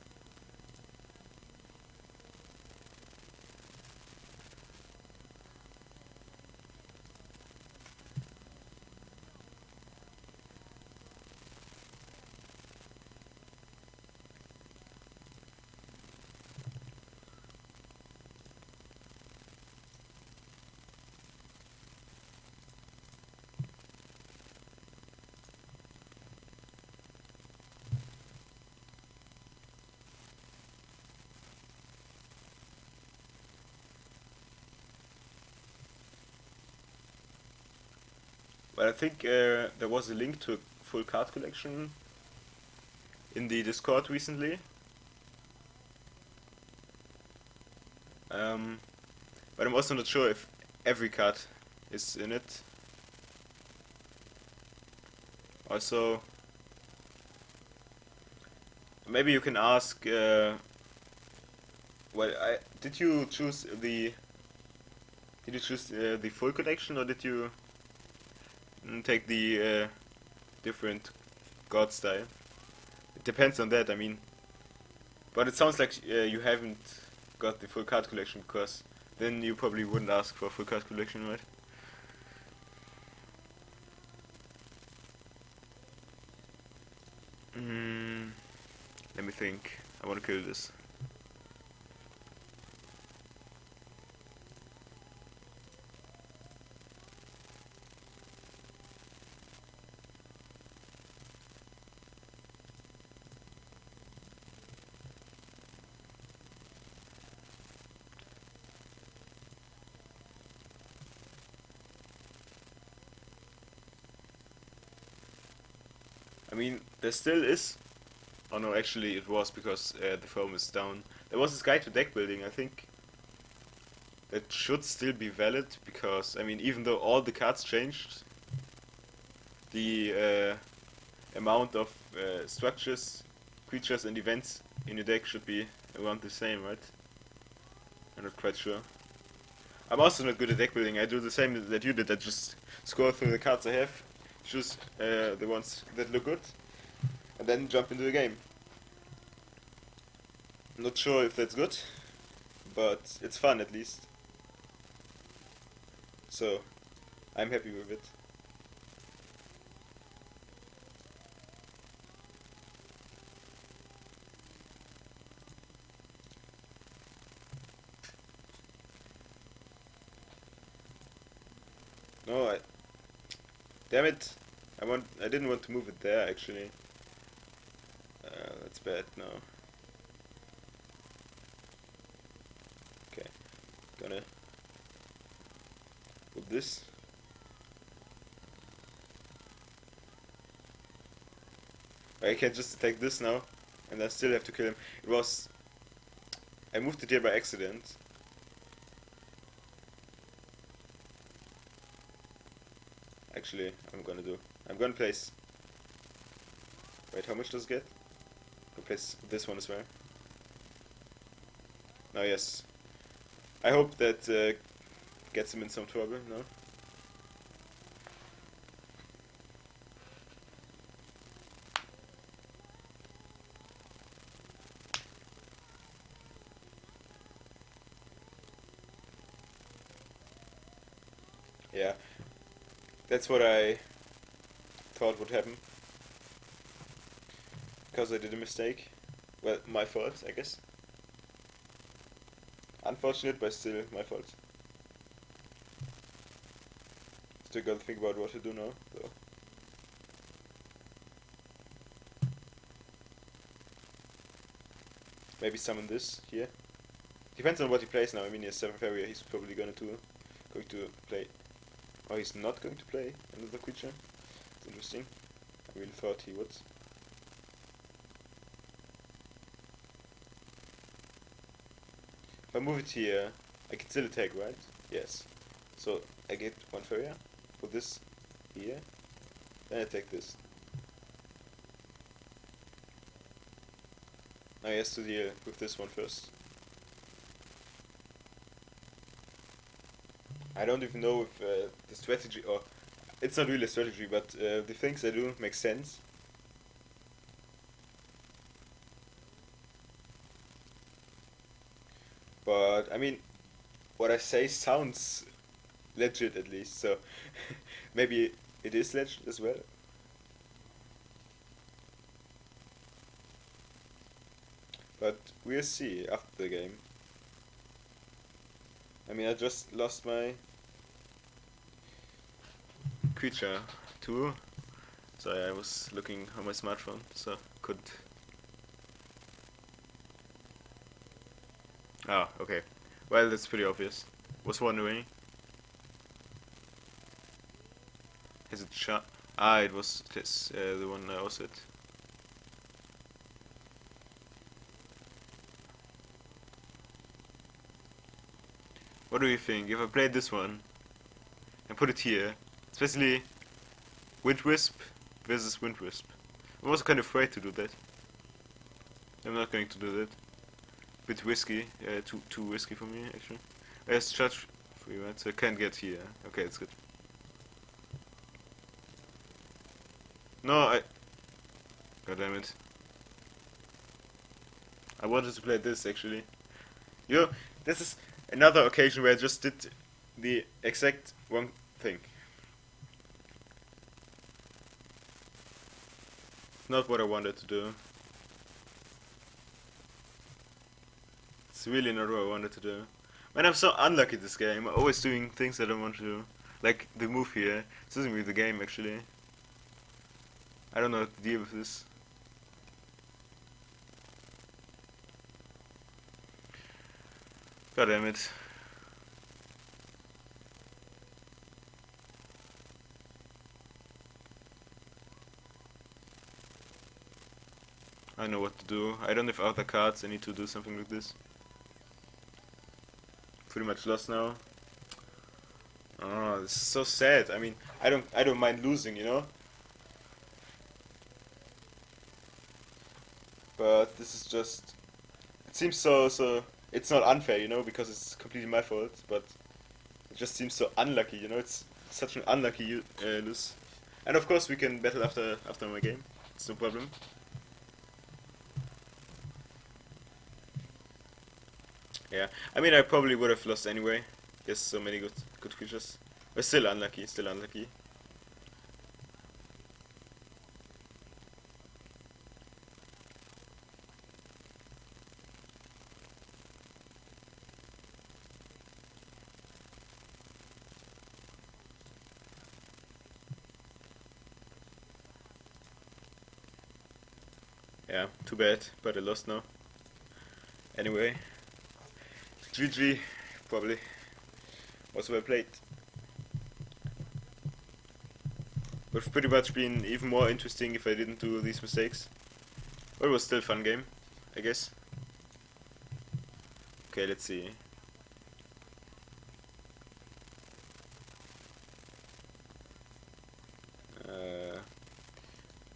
But I think there was a link to a full card collection in the Discord recently. Um, but I'm also not sure if every card is in it. Also, maybe you can ask. Well, did you choose the? Did you choose the full collection, or did you take the different god style? It depends on that. I mean, but it sounds like you haven't got the full card collection because then you probably wouldn't ask for a full card collection, right? Mm, let me think. I want to kill this. I mean, there still is. Oh no, actually it was because the foam is down. There was this guide to deck building. I think that should still be valid because I mean, even though all the cards changed, the amount of structures, creatures, and events in your deck should be around the same, right? I'm not quite sure. I'm also not good at deck building. I do the same that you did. I just scroll through the cards I have, choose the ones that look good, and then jump into the game. Not sure if that's good, but it's fun at least. So, I'm happy with it. Damn it! I didn't want to move it there actually. That's bad now. Okay, gonna put this. I can just attack this now, and I still have to kill him. I moved it here by accident. Actually, I'm gonna place. Wait, how much does it get? I'll place this one as well. Oh yes. I hope that gets him in some trouble. No. Yeah, that's what I thought would happen. Because I did a mistake. Well, my fault, I guess. Unfortunate, but still my fault. Still gotta think about what to do now, though. Maybe summon this here. Depends on what he plays now. I mean, he has 7 Farrier. He's probably going to play. Oh, he's not going to play another creature. It's interesting. I really thought he would. If I move it here, I can still attack, right? Yes. So I get 1 Farrier. Put this here. Then I attack this. Now he has to deal with this one first. I don't even know if the strategy, or it's not really a strategy, but the things I do make sense. But I mean, what I say sounds legit at least, so maybe it is legit as well. But we'll see after the game. I mean, I just lost my creature too, so I was looking on my smartphone, so could. Ah, okay. Well, that's pretty obvious. Was wondering. Is it shot? Ah, it was this, the one I was at. What do you think? If I played this one and put it here, especially Wind Wisp versus Wind Wisp. I'm also kind of afraid to do that. I'm not going to do that. Bit risky, too risky for me actually. Let's charge 3, right? So I can't get here. Okay, that's good. No, God damn it. I wanted to play this actually. You know, this is another occasion where I just did the exact wrong thing. Not what I wanted to do. It's really not what I wanted to do. Man, I'm so unlucky this game. I'm always doing things I don't want to do. Like the move here. It's losing me the game actually. I don't know how to deal with this. God damn it. I know what to do. I don't have other cards. I need to do something like this. Pretty much lost now. Oh, this is so sad. I mean, I don't mind losing, you know? But this is just, it seems so it's not unfair, you know, because it's completely my fault, but it just seems so unlucky, you know? It's such an unlucky lose. And of course we can battle after my game. It's no problem. Yeah, I mean I probably would have lost anyway. There's so many good creatures. But still unlucky, still unlucky. Yeah, too bad, but I lost now. Anyway, GG, probably. Was well played. Would have pretty much been even more interesting if I didn't do these mistakes. But it was still a fun game, I guess. Okay, let's see.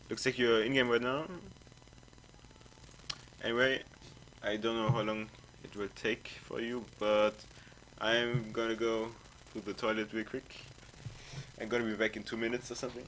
Looks like you're in game right now. Anyway, I don't know how long it will take for you, but I'm gonna go to the toilet real quick. I'm gonna be back in 2 minutes or something.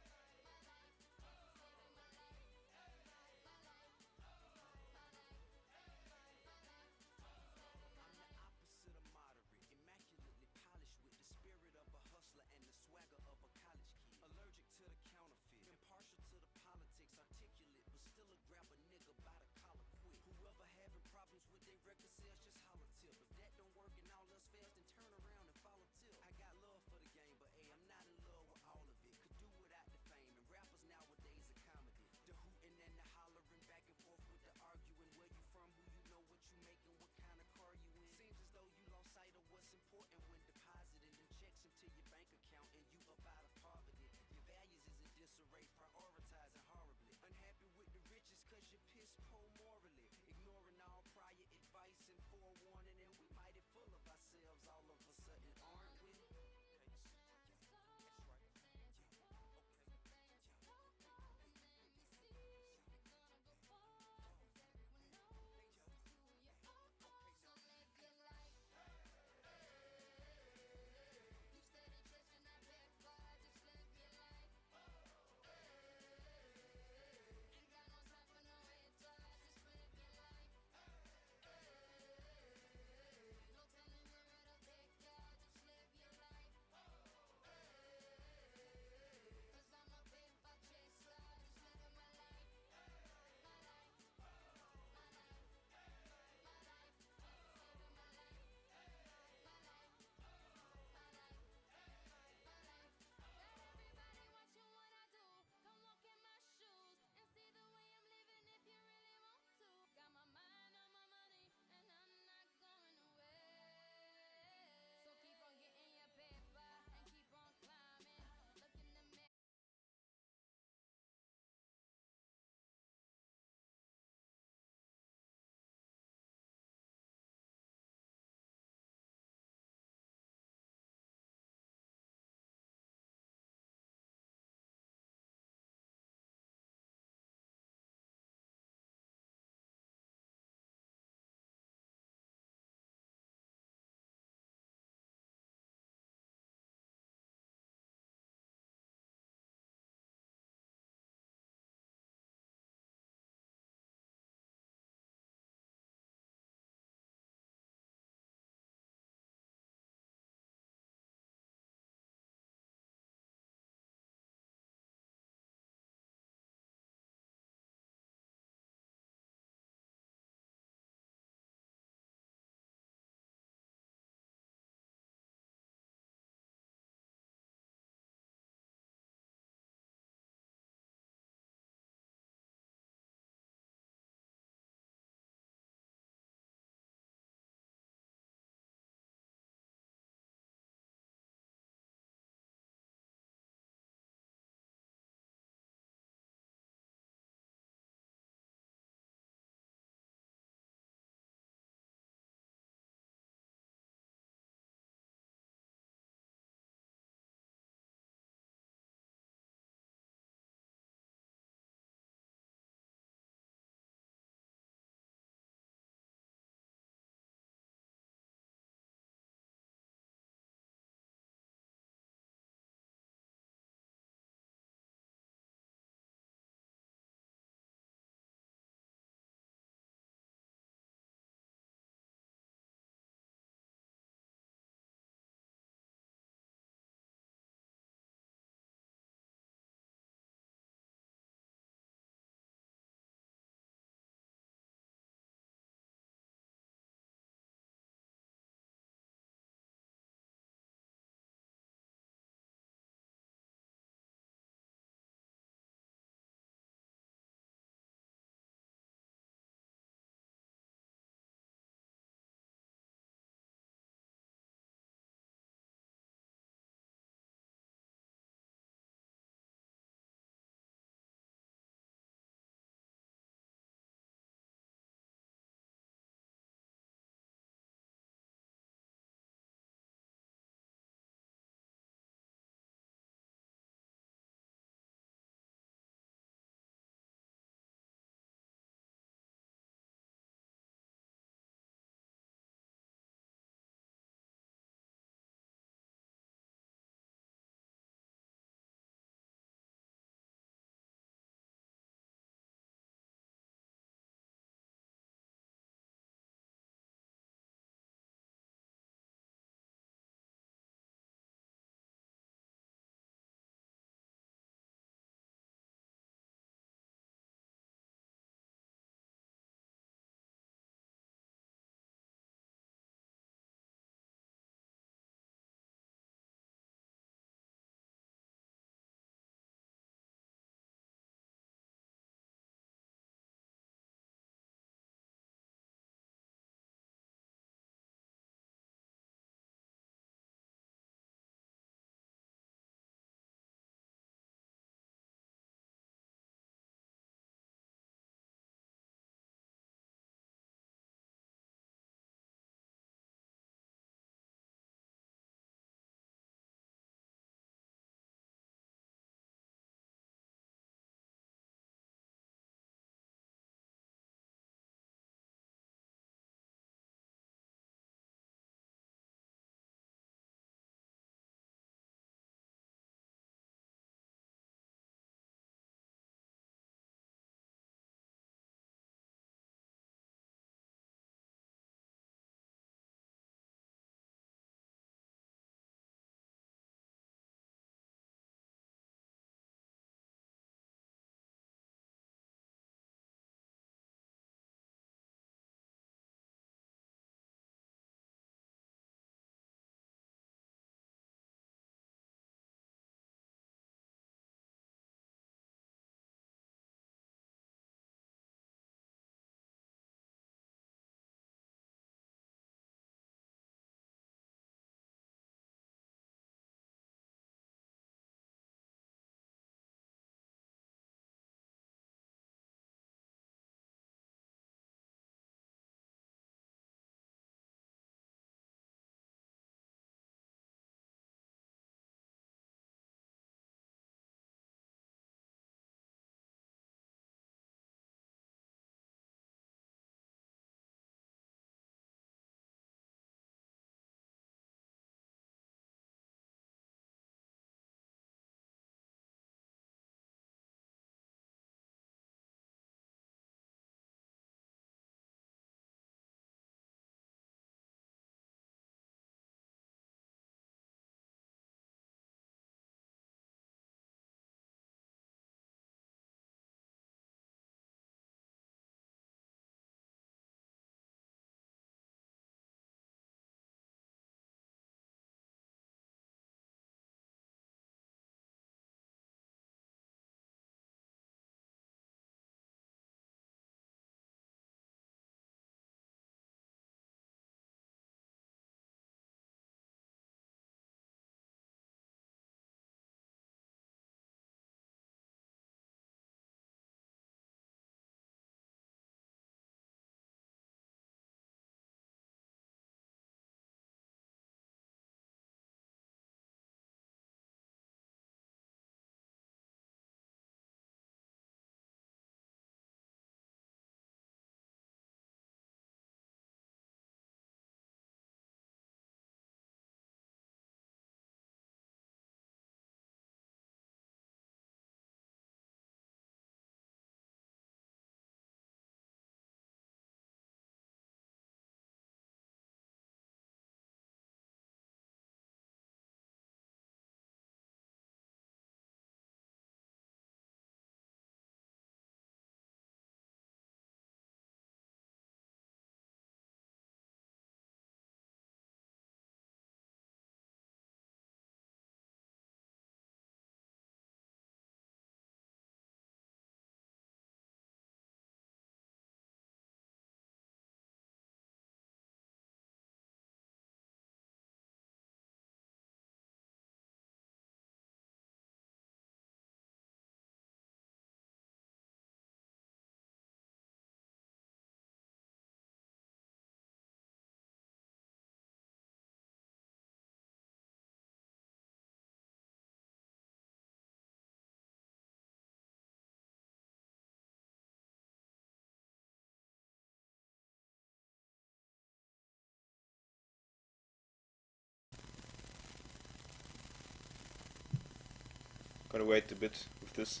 Gonna wait a bit with this.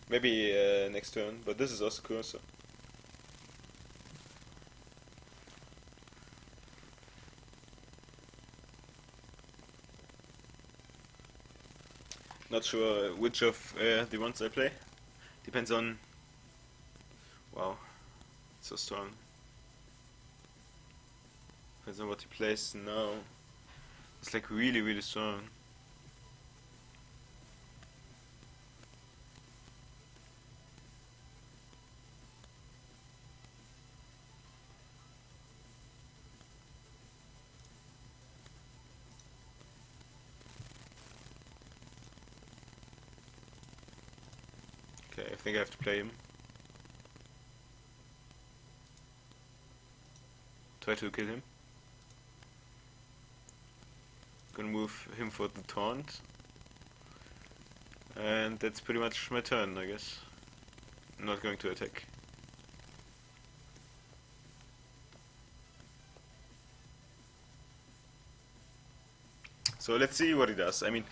Maybe next turn, but this is also cool, so. Not sure which of the ones I play. Depends on. Wow, so strong. Depends on what he plays now. It's like really, really strong. Okay, I think I have to play him. Try to kill him. Gonna move him for the taunt. And that's pretty much my turn, I guess. I'm not going to attack. So let's see what he does. I mean,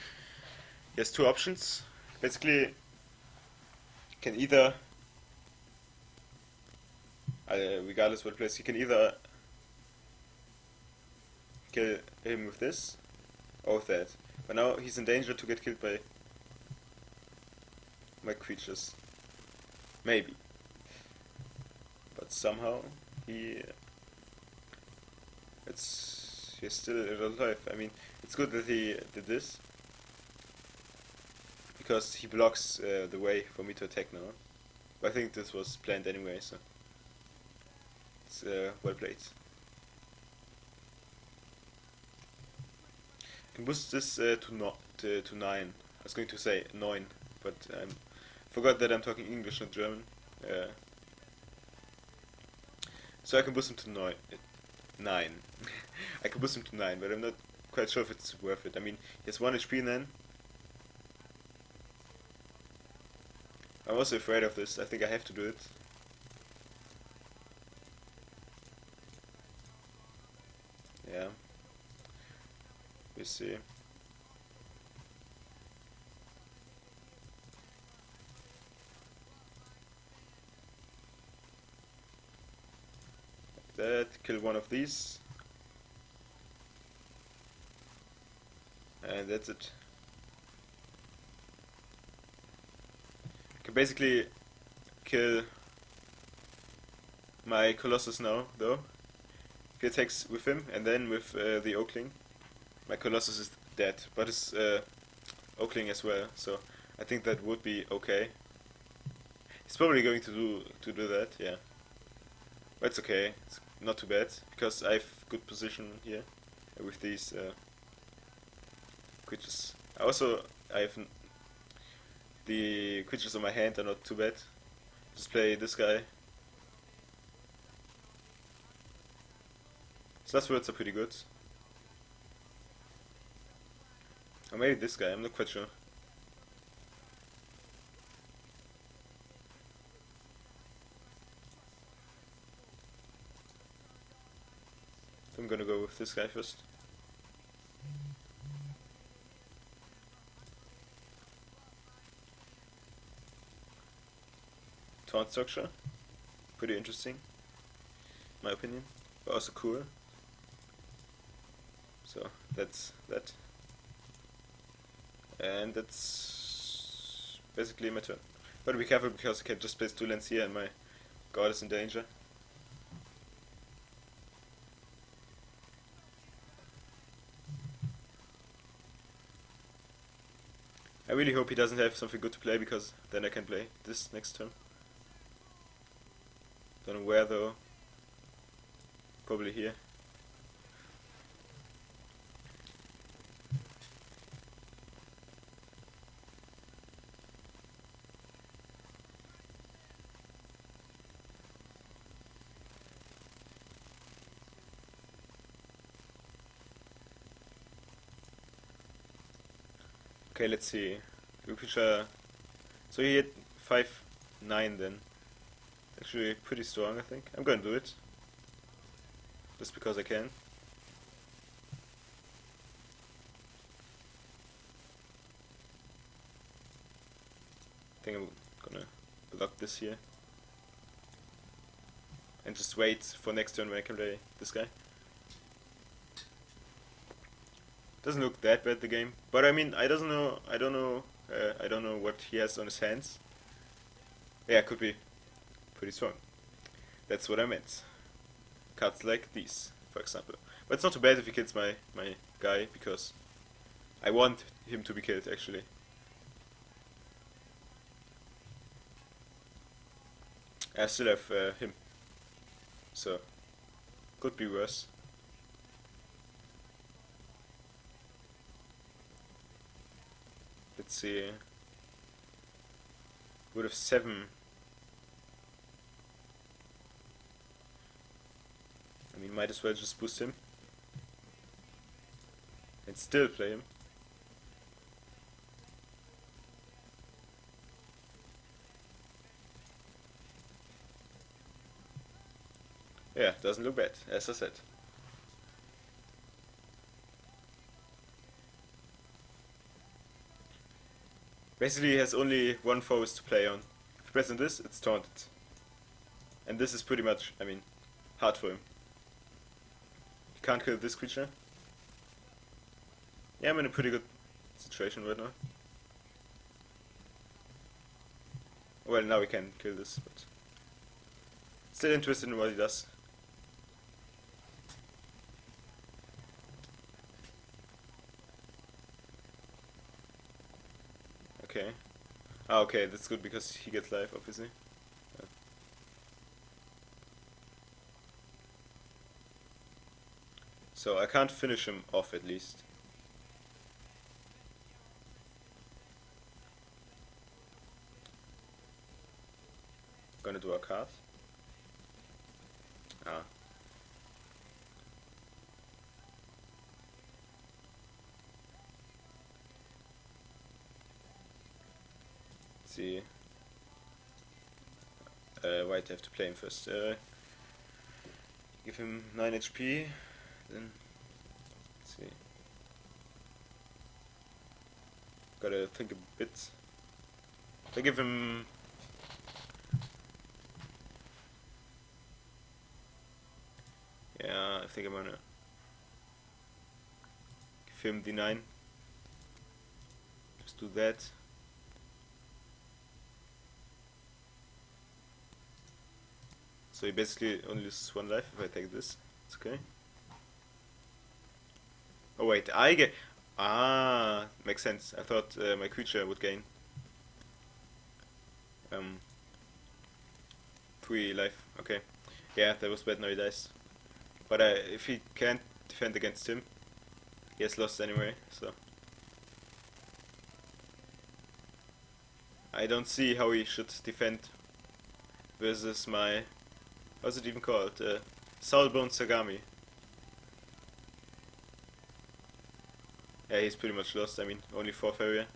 he has two options. Basically, can either, regardless what he plays, he can either kill him with this or with that. But now he's in danger to get killed by my creatures. Maybe. But somehow he's still alive. I mean, it's good that he did this, because he blocks the way for me to attack now. But I think this was planned anyway, so it's well played. I can boost this to 9. I was going to say 9, but I forgot that I'm talking English, not German. So I can boost him to 9. I can boost him to 9, but I'm not quite sure if it's worth it. I mean, he has 1 HP then. I'm also afraid of this. I think I have to do it. Yeah. We see. That, kill one of these. And that's it. Can basically kill my Colossus now, though. If he attacks with him, and then with the Oakling, my Colossus is dead. But it's Oakling as well, so I think that would be okay. He's probably going to do that, yeah. But it's okay. It's not too bad, because I have good position here with these creatures. I have the creatures on my hand are not too bad. Just play this guy. His last words are pretty good. Or maybe this guy, I'm not quite sure. So I'm gonna go with this guy first. Taunt structure. Pretty interesting, in my opinion. But also cool. So that's that. And that's basically my turn. But be careful, because I can just place 2 lands here and my god is in danger. I really hope he doesn't have something good to play, because then I can play this next turn. Don't know where though. Probably here. Okay, let's see. Creature. So he hit 5/9 then. Actually pretty strong, I think. I'm gonna do it. Just because I can. think I'm gonna block this here. And just wait for next turn when I can play this guy. Doesn't look that bad, the game, but I mean, I don't know what he has on his hands. Yeah, could be pretty strong. That's what I meant. Cards like these, for example. But it's not too bad if he kills my guy, because I want him to be killed, actually. I still have him, so could be worse. Let's see. Would have 7. I mean, might as well just boost him and still play him. Yeah, doesn't look bad, as I said. Basically, he has only one forest to play on. If you press on this, it's taunted. And this is pretty much, I mean, hard for him. He can't kill this creature. Yeah, I'm in a pretty good situation right now. Well, now we can kill this, but still interested in what he does. Okay. Ah, okay, that's good because he gets life, obviously. Yeah. So I can't finish him off at least. Gonna do a card. Ah. Let's see. White have to play him first. Give him 9 HP. Then let's see. Gotta think a bit. I give him. Yeah, I think I'm gonna give him D9. Just do that. So he basically only loses 1 life if I take this. It's okay. Oh wait, I get. Ah, makes sense. I thought my creature would gain 3 life. Okay. Yeah, that was bad. Now he dies. But if he can't defend against him, he has lost anyway. So I don't see how he should defend versus my. What's it even called? Soulbone Sagami. Yeah, he's pretty much lost. I mean, only 4 Farrier.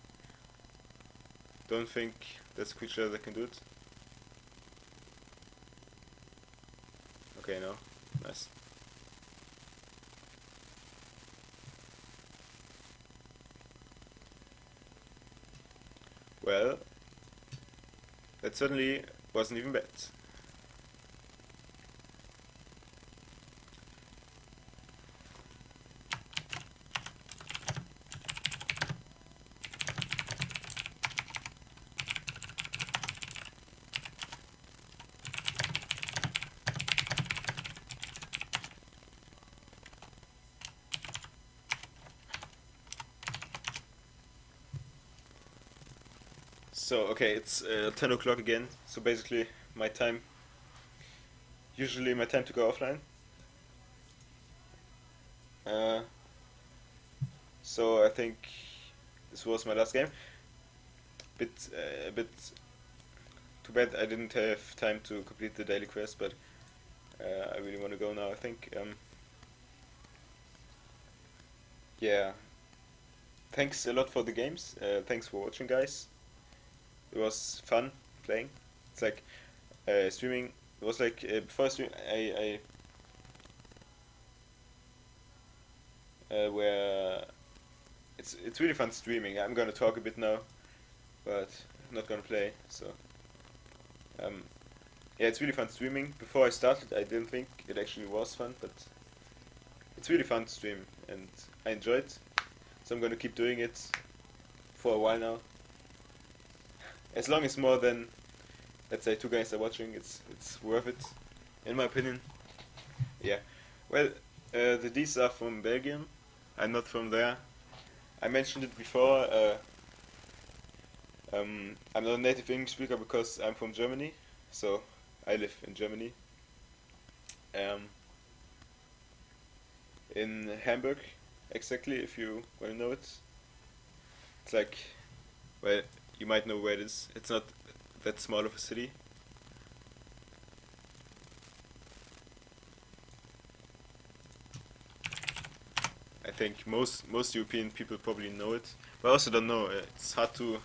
Don't think that's a creature that can do it. Okay, no. Nice. Well, that certainly wasn't even bad. So, okay, it's 10 o'clock again, so basically my time, usually my time to go offline. Uh, so I think this was my last game. A bit too bad I didn't have time to complete the daily quest, but I really want to go now, I think. Yeah, thanks a lot for the games. Thanks for watching, guys. It was fun playing. It's like streaming. It was like before stream, where it's really fun streaming. I'm gonna talk a bit now, but not gonna play. So um, yeah, it's really fun streaming. Before I started, I didn't think it actually was fun, but it's really fun to stream, and I enjoy it. So I'm gonna keep doing it for a while now. As long as more than, let's say, 2 guys are watching, it's worth it, in my opinion. Yeah. Well, the D's are from Belgium. I'm not from there. I mentioned it before. I'm not a native English speaker because I'm from Germany, so I live in Germany. Um, in Hamburg, exactly. If you want to know it, it's like, well, you might know where it is. It's not that small of a city. I think most European people probably know it, but I also don't know. It's hard to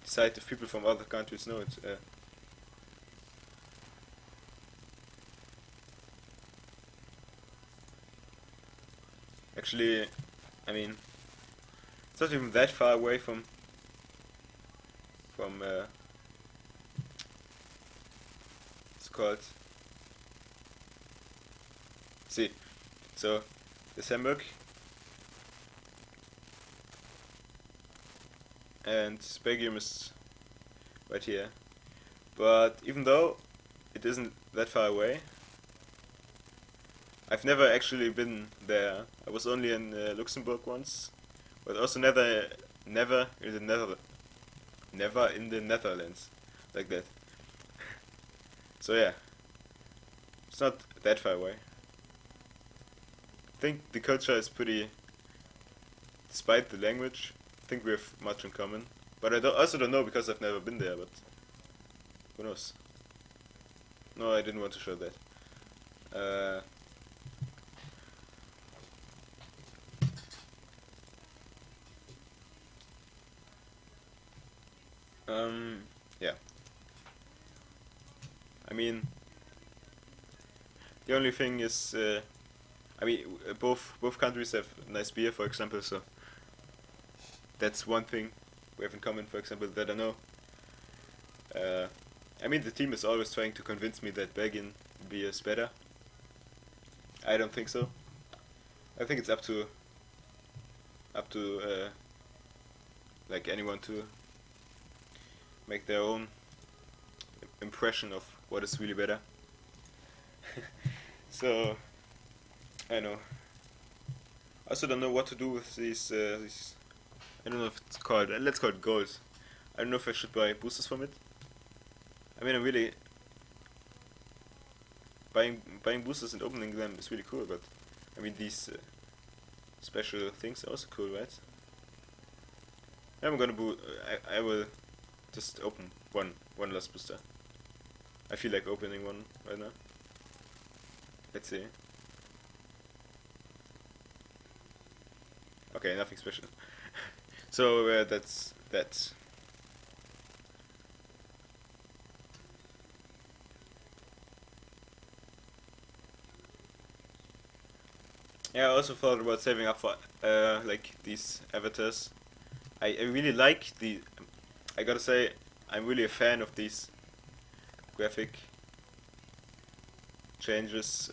decide if people from other countries know it. Actually, I mean, it's not even that far away from it's called. See, so this Hamburg and Belgium is right here. But even though it isn't that far away, I've never actually been there. I was only in Luxembourg once, but also never in the never in the Netherlands, like that. So yeah, it's not that far away. I think the culture is pretty, despite the language. I think we have much in common, but also don't know because I've never been there. But who knows? No, I didn't want to show that. Uh, yeah. I mean, the only thing is, I mean, both countries have nice beer, for example. So that's one thing we have in common. For example, that I know. Uh, I mean, the team is always trying to convince me that Belgian beer is better. I don't think so. I think it's up to like anyone to make their own impression of what is really better. So I know. I also don't know what to do with these. I don't know if it's called. Let's call it gold. I don't know if I should buy boosters from it. I mean, I'm really buying boosters and opening them is really cool, but I mean these special things are also cool, right? I'm gonna I will just open one last booster. I feel like opening one right now. Let's see. Okay, nothing special. So that's that. Yeah, I also thought about saving up for like these avatars. I really like the. I gotta say, I'm really a fan of these graphic changes,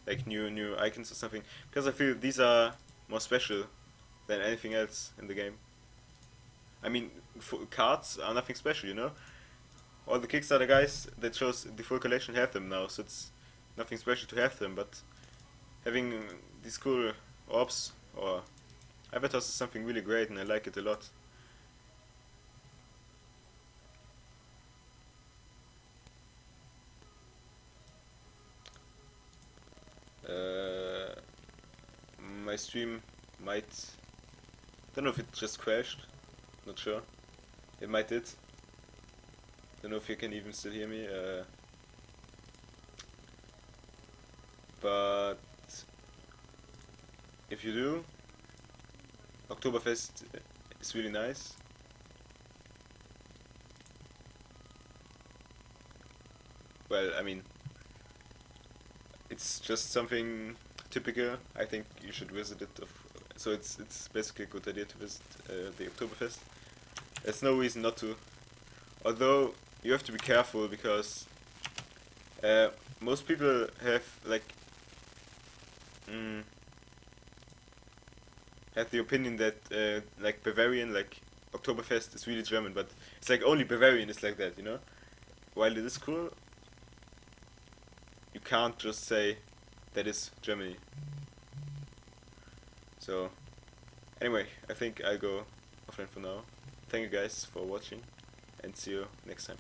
like new icons or something, because I feel these are more special than anything else in the game. I mean, cards are nothing special, you know. All the Kickstarter guys that chose the full collection have them now, so it's nothing special to have them. But having these cool orbs or avatars is something really great, and I like it a lot. Uh, my stream might. Don't know if it just crashed. Not sure. It might did. Don't know if you can even still hear me. But if you do, Oktoberfest is really nice. Well, I mean, it's just something typical. I think you should visit it. So it's basically a good idea to visit the Oktoberfest. There's no reason not to. Although you have to be careful because most people have like have the opinion that like Bavarian, like Oktoberfest is really German, but it's like only Bavarian is like that, you know. While it is cool, you can't just say that is Germany. So anyway, I think I'll go offline for now. Thank you guys for watching and see you next time.